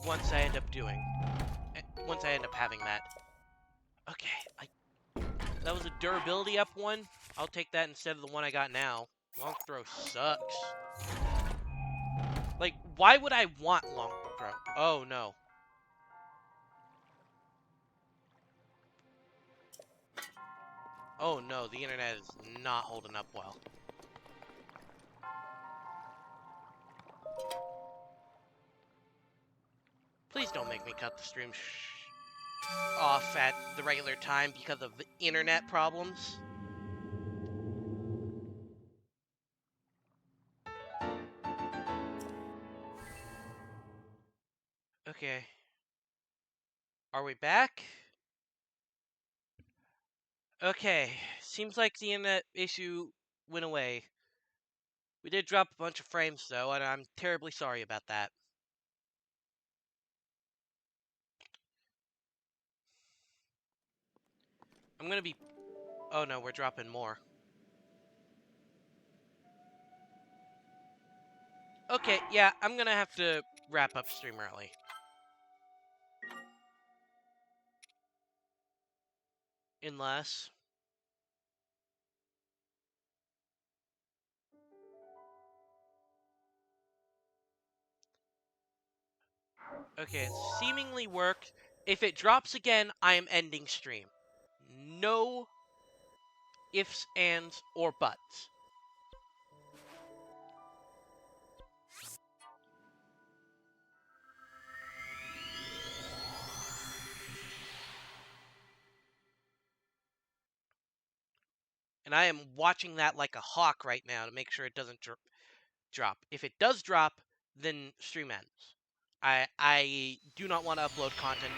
once I end up having that. Okay, that was a durability up one. I'll take that instead of the one I got now. Long throw sucks. Like, why would I want long throw? Oh, no. Oh, no. The internet is not holding up well. Please don't make me cut the stream off at the regular time because of the internet problems. Okay. Are we back? Okay. Seems like the internet issue went away. We did drop a bunch of frames, though, and I'm terribly sorry about that. I'm gonna be... Oh, no, we're dropping more. Okay, yeah, I'm gonna have to wrap up stream early. Unless... Okay, it seemingly worked. If it drops again, I am ending stream. No ifs, ands, or buts. And I am watching that like a hawk right now to make sure it doesn't drop. If it does drop, then stream ends. I do not want to upload content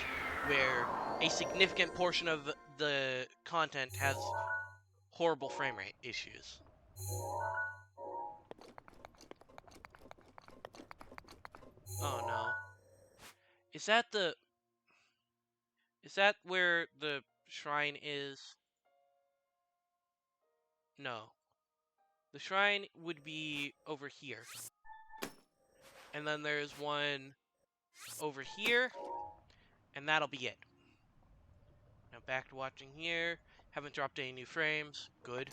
where a significant portion of the content has horrible frame rate issues. Oh no. Is that the... Is that where the shrine is? No. The shrine would be over here. And then there's one over here. And that'll be it. Now back to watching here. Haven't dropped any new frames. Good.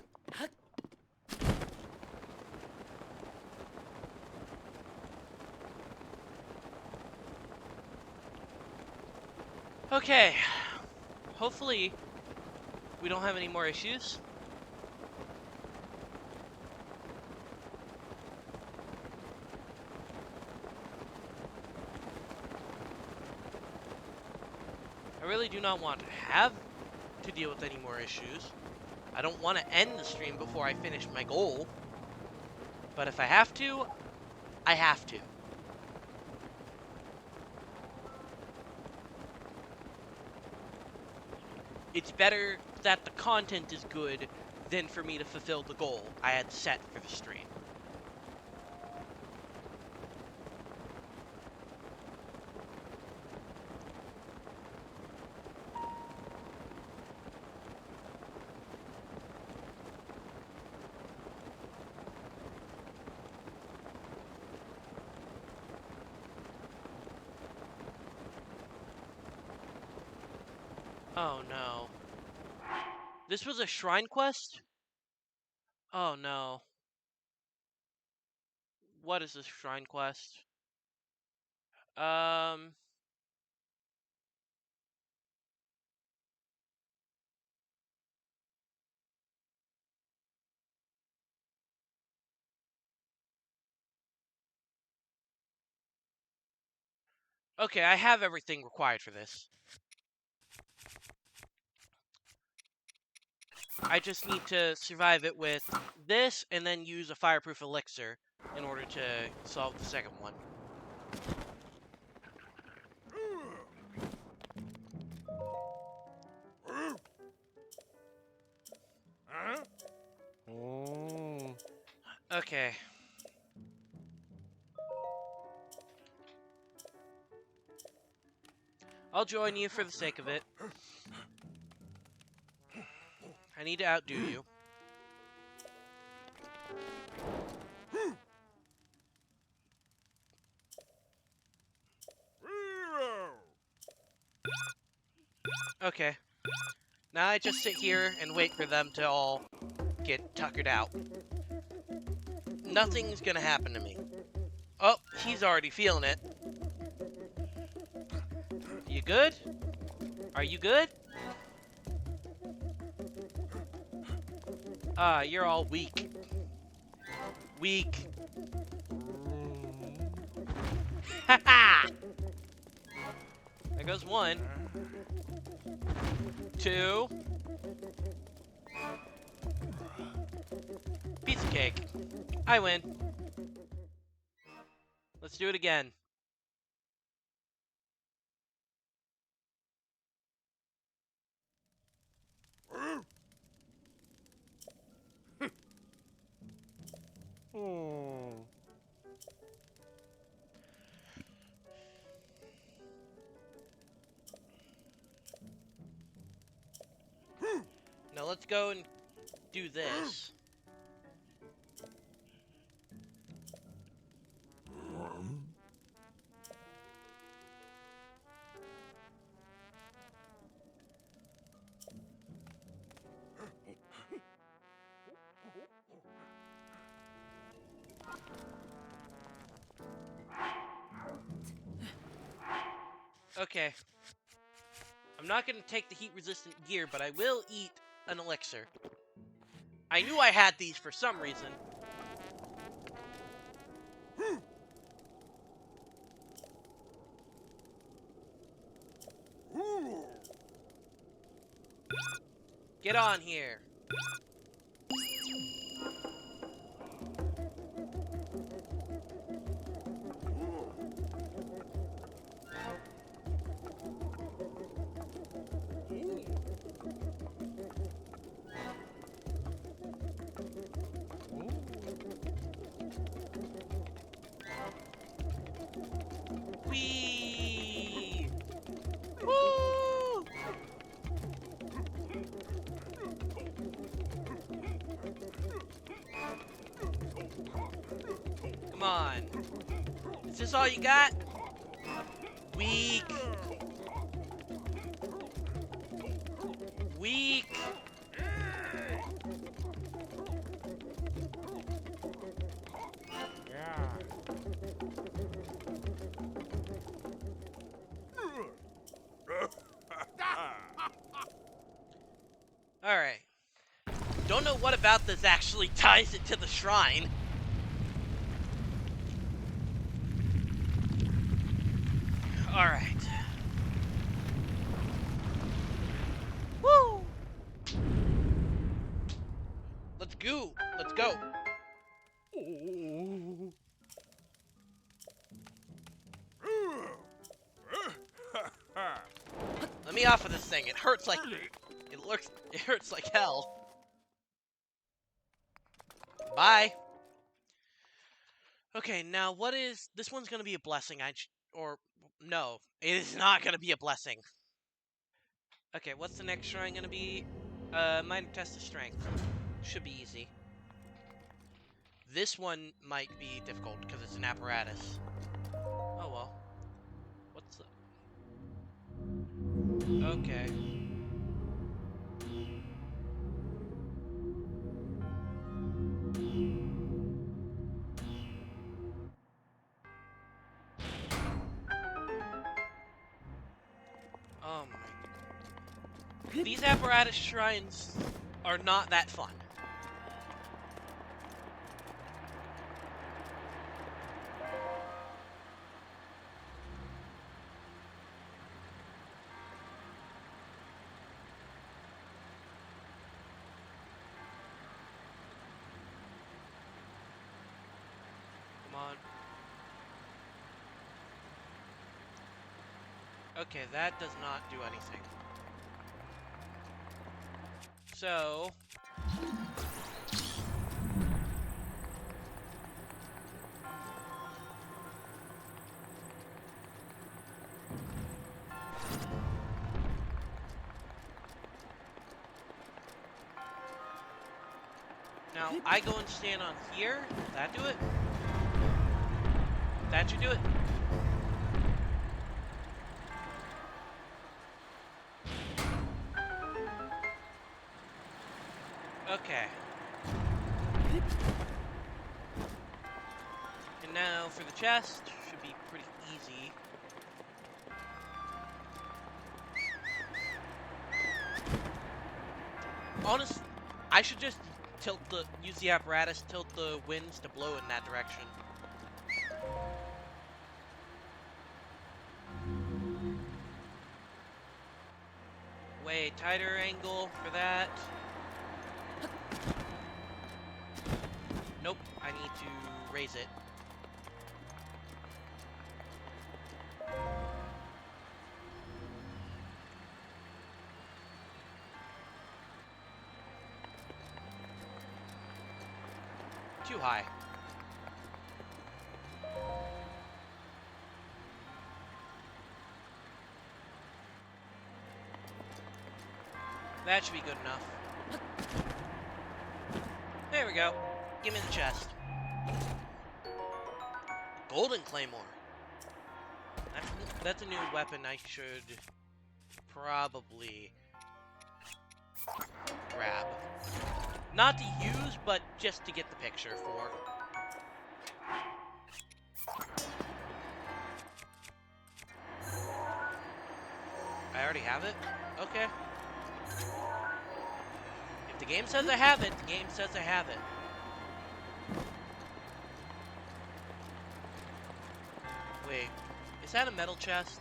Okay. Hopefully, we don't have any more issues. I really do not want to have to deal with any more issues. I don't want to end the stream before I finish my goal. But if I have to, I have to. It's better that the content is good than for me to fulfill the goal I had set for the stream. Oh no. This was a shrine quest? Oh no. What is this shrine quest? Okay, I have everything required for this. I just need to survive it with this and then use a fireproof elixir in order to solve the second one. Okay. I'll join you for the sake of it. I need to outdo you. Okay. Now I just sit here and wait for them to all get tuckered out. nothing's gonna happen to me. Oh, he's already feeling it. You good? Are you good? Ah, you're all weak. Weak. Haha! There goes one. Two. Piece of cake. I win. Let's do it again. Now let's go and do this. Okay. I'm not going to take the heat-resistant gear, but I will eat an elixir. I knew I had these for some reason. Get on here. Whee! Woo! Come on. Is this all you got? Weak. Weak. Alright. Don't know what about this actually ties it to the shrine. Alright. Woo! Let's go. Let's go. Let me off of this thing. It hurts like it hurts like hell. Bye. Okay, now what is this one's gonna be a blessing? Or no, it is not gonna be a blessing. Okay, what's the next shrine gonna be? Minor test of strength. Should be easy. This one might be difficult because it's an apparatus. Oh well. What's the... Okay. Oh my... These apparatus shrines are not that fun. Come on. Okay, that does not do anything. So... Now, I go and stand on here. That do it? That should do it. Okay. Now for the chest, should be pretty easy. Honest, I should just use the apparatus, tilt the winds to blow in that direction. Way tighter angle for that. Nope, I need to raise it. Too high. That should be good enough. There we go. Give me the chest. Golden Claymore. That's a new weapon I should probably grab. Not to use, but just to get the picture for. I already have it? Okay. If the game says I have it, the game says I have it. Wait, is that a metal chest?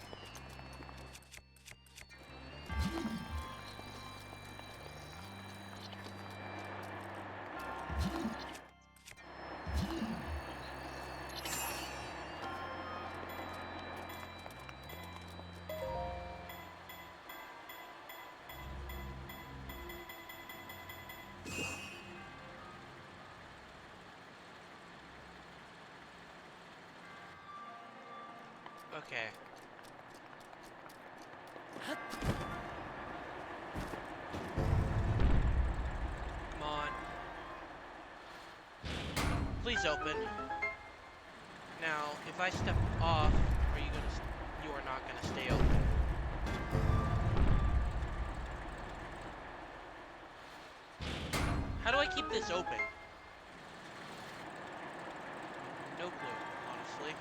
Okay. Come on. Please open. Now, if I step off, you are not gonna stay open. How do I keep this open? No clue, honestly.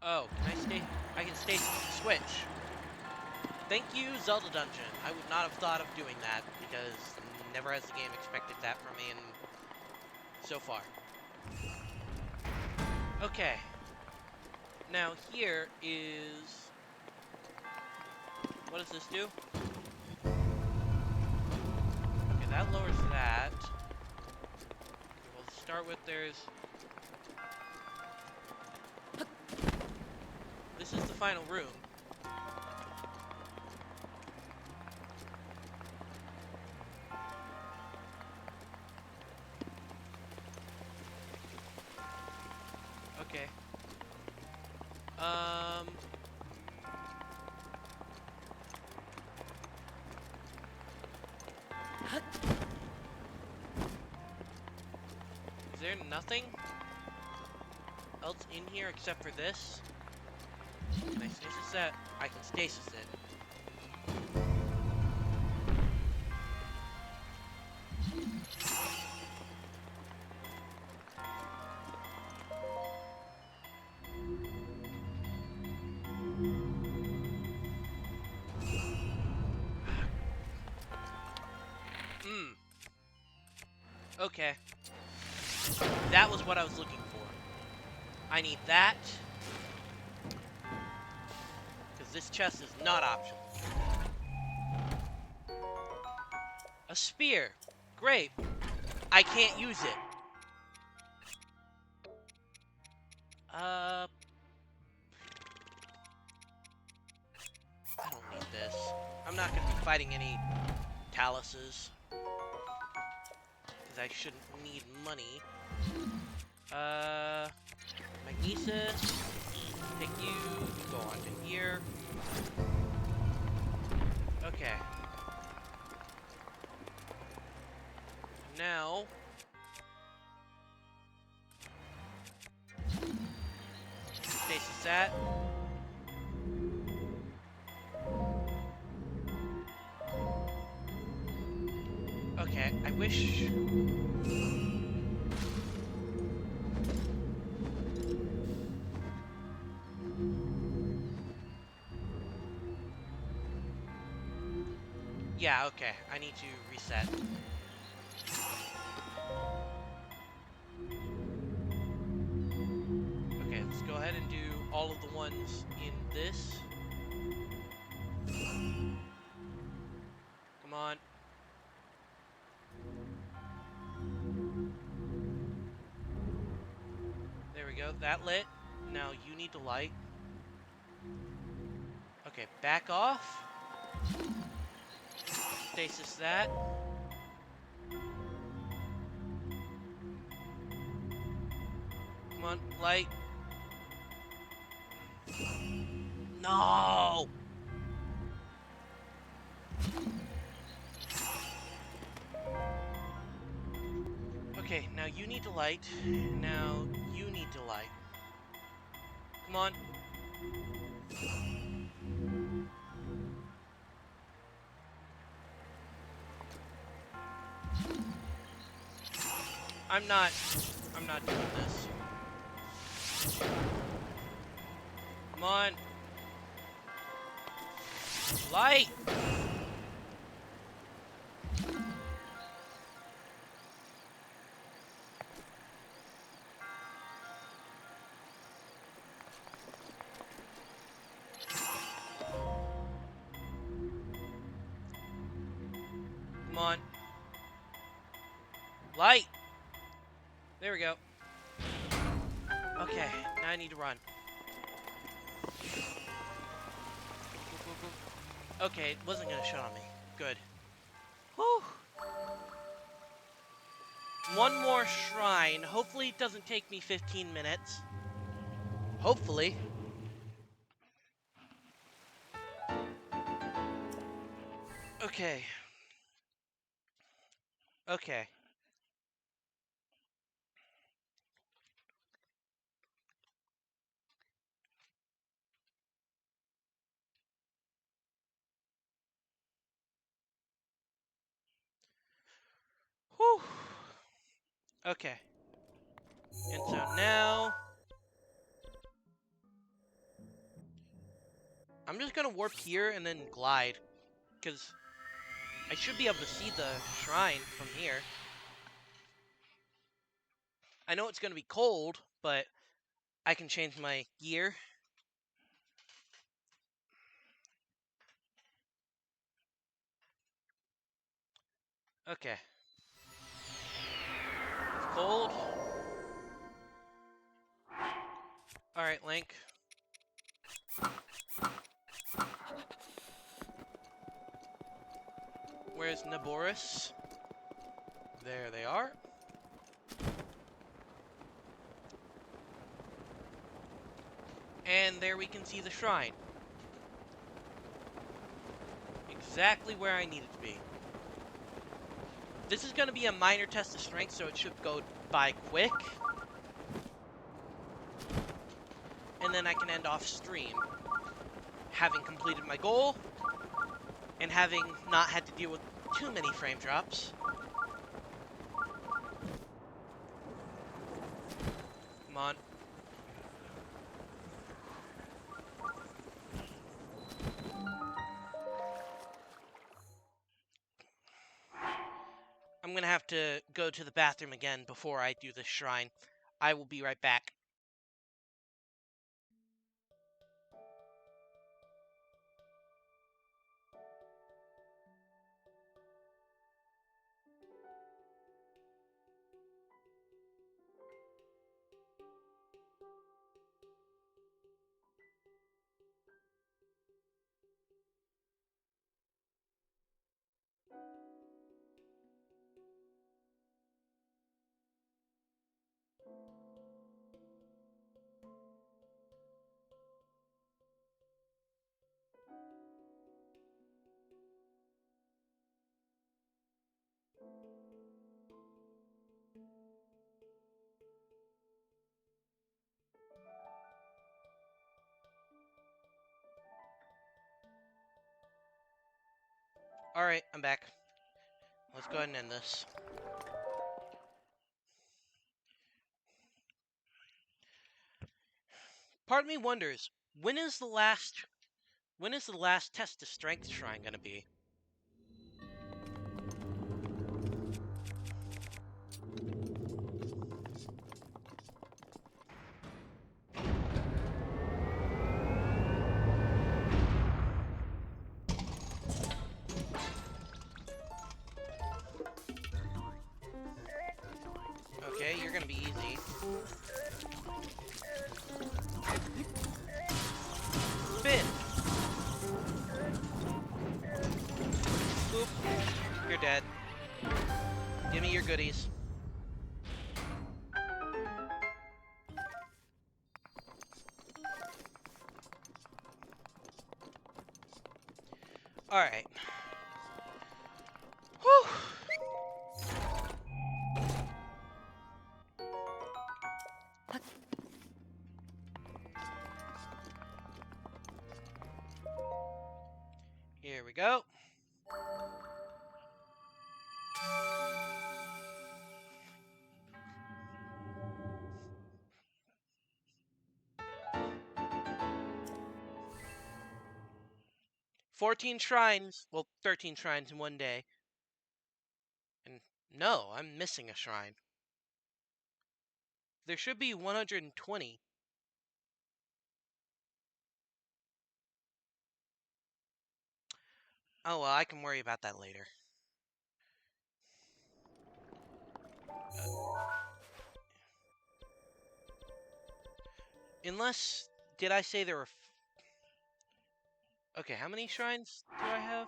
Oh, can I stay? I can stay switch. Thank you, Zelda Dungeon. I would not have thought of doing that because never has the game expected that from me, and so far. Okay. Now here is... What does this do? Okay, that lowers that. We'll start with there's... This is the final room. Okay. Is there nothing else in here except for this? Can I stasis that? I can stasis it. Okay. That was what I was looking for. I need that. Because this chest is not optional. A spear. Great. I can't use it. I don't need this. I'm not going to be fighting any taluses. I shouldn't need money. Magnesis. Take you. Go on to here. Okay. Now... Stasis that. Okay, I wish... Yeah, okay. I need to reset. Okay, let's go ahead and do all of the ones in this. Come on. There we go. That lit. Now you need to light. Okay, back off. Stasis that. Come on, light. No! Okay, now you need to light. Now you need to light. Come on. I'm not doing this. Come on. Light! Come on. Light! There we go. Okay, now I need to run. Okay, it wasn't gonna shut on me. Good. Whew. One more shrine. Hopefully it doesn't take me 15 minutes. Hopefully. Okay. Okay. Whew. Okay. And so now... I'm just gonna warp here and then glide. Because I should be able to see the shrine from here. I know it's gonna be cold, but I can change my gear. Okay. It's cold. Alright, Link. Where's Naboris? There they are. And there we can see the shrine. Exactly where I need it to be. This is going to be a minor test of strength, so it should go by quick. And then I can end off stream. Having completed my goal, and having not had to deal with too many frame drops. Come on. I'm gonna have to go to the bathroom again before I do this shrine. I will be right back. Alright, I'm back. Let's go ahead and end this. Part of me wonders, when is the last test of strength shrine gonna be? Okay, you're gonna be easy. Spin! Boop. You're dead. Give me your goodies. Alright. Whew! Here we go. "14 shrines, well, 13 shrines in one day. And no, I'm missing a shrine. There should be 120. Oh well, I can worry about that later. Unless, did I say there were... Okay, how many shrines do I have?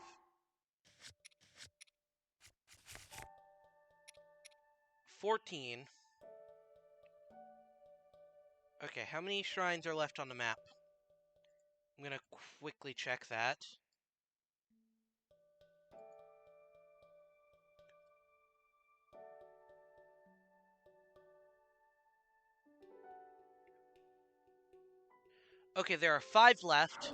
14. Okay, how many shrines are left on the map? I'm gonna quickly check that. Okay, there are 5 left.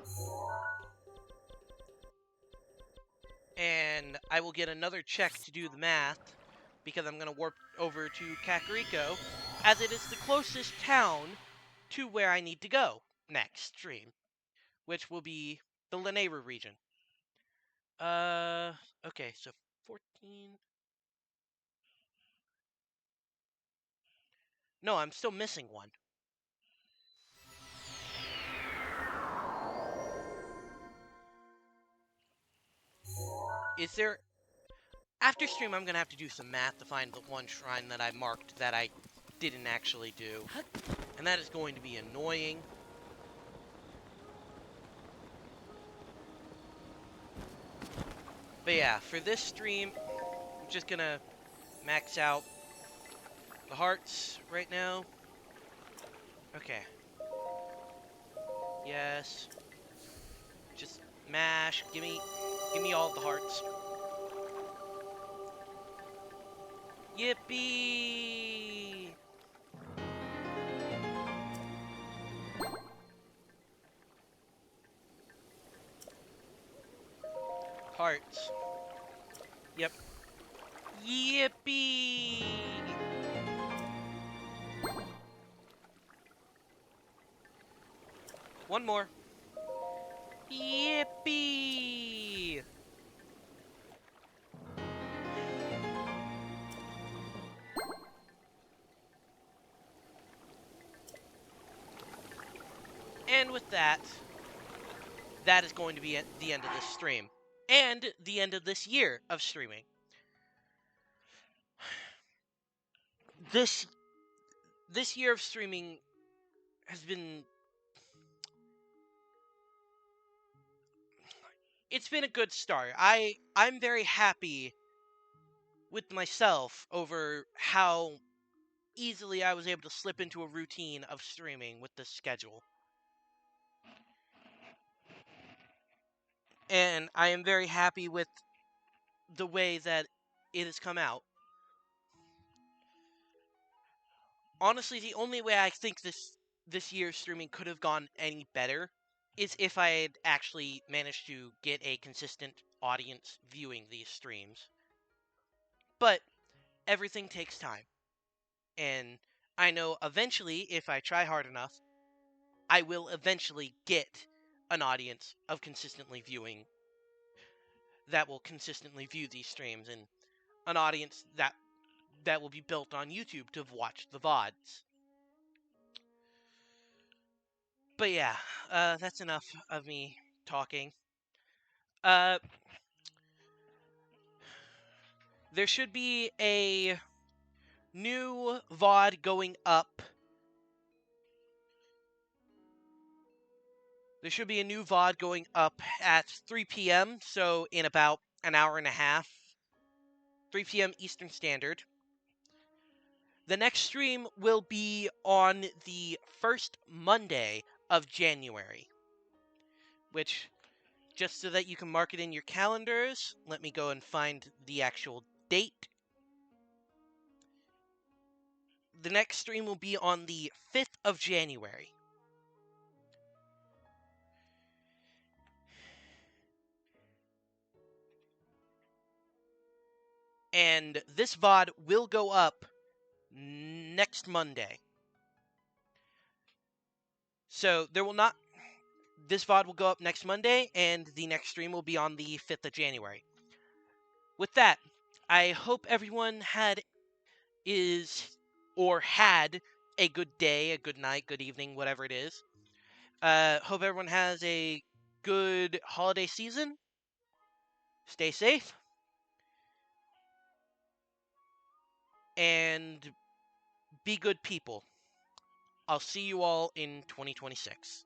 And I will get another check to do the math, because I'm gonna warp over to Kakariko, as it is the closest town to where I need to go next stream, which will be the Lanayru region. Okay, so 14... No, I'm still missing one. Is there... After stream, I'm gonna have to do some math to find the one shrine that I marked that I didn't actually do. And that is going to be annoying. But yeah, for this stream, I'm just gonna max out the hearts right now. Okay. Yes. Just mash. Give me all the hearts. Yippee! Hearts. Yep. Yippee! One more. Yippee! And with that, that is going to be at the end of this stream. And the end of this year of streaming. This year of streaming has been... It's been a good start. I'm very happy with myself over how easily I was able to slip into a routine of streaming with this schedule. And I am very happy with the way that it has come out. Honestly, the only way I think this year's streaming could have gone any better is if I had actually managed to get a consistent audience viewing these streams. But everything takes time. And I know eventually, if I try hard enough, I will eventually get an audience of consistently viewing that will consistently view these streams, and an audience that will be built on YouTube to watch the VODs. But yeah, that's enough of me talking. Uh, there should be a new VOD going up. There should be a new VOD going up at 3 p.m., so in about an hour and a half. 3 p.m. Eastern Standard. The next stream will be on the first Monday of January, which, just so that you can mark it in your calendars, let me go and find the actual date. The next stream will be on the 5th of January. And this VOD will go up next Monday. So there will not... This VOD will go up next Monday, and the next stream will be on the 5th of January. With that, I hope everyone had a good day, a good night, good evening, whatever it is. Hope everyone has a good holiday season. Stay safe. And be good people. I'll see you all in 2026.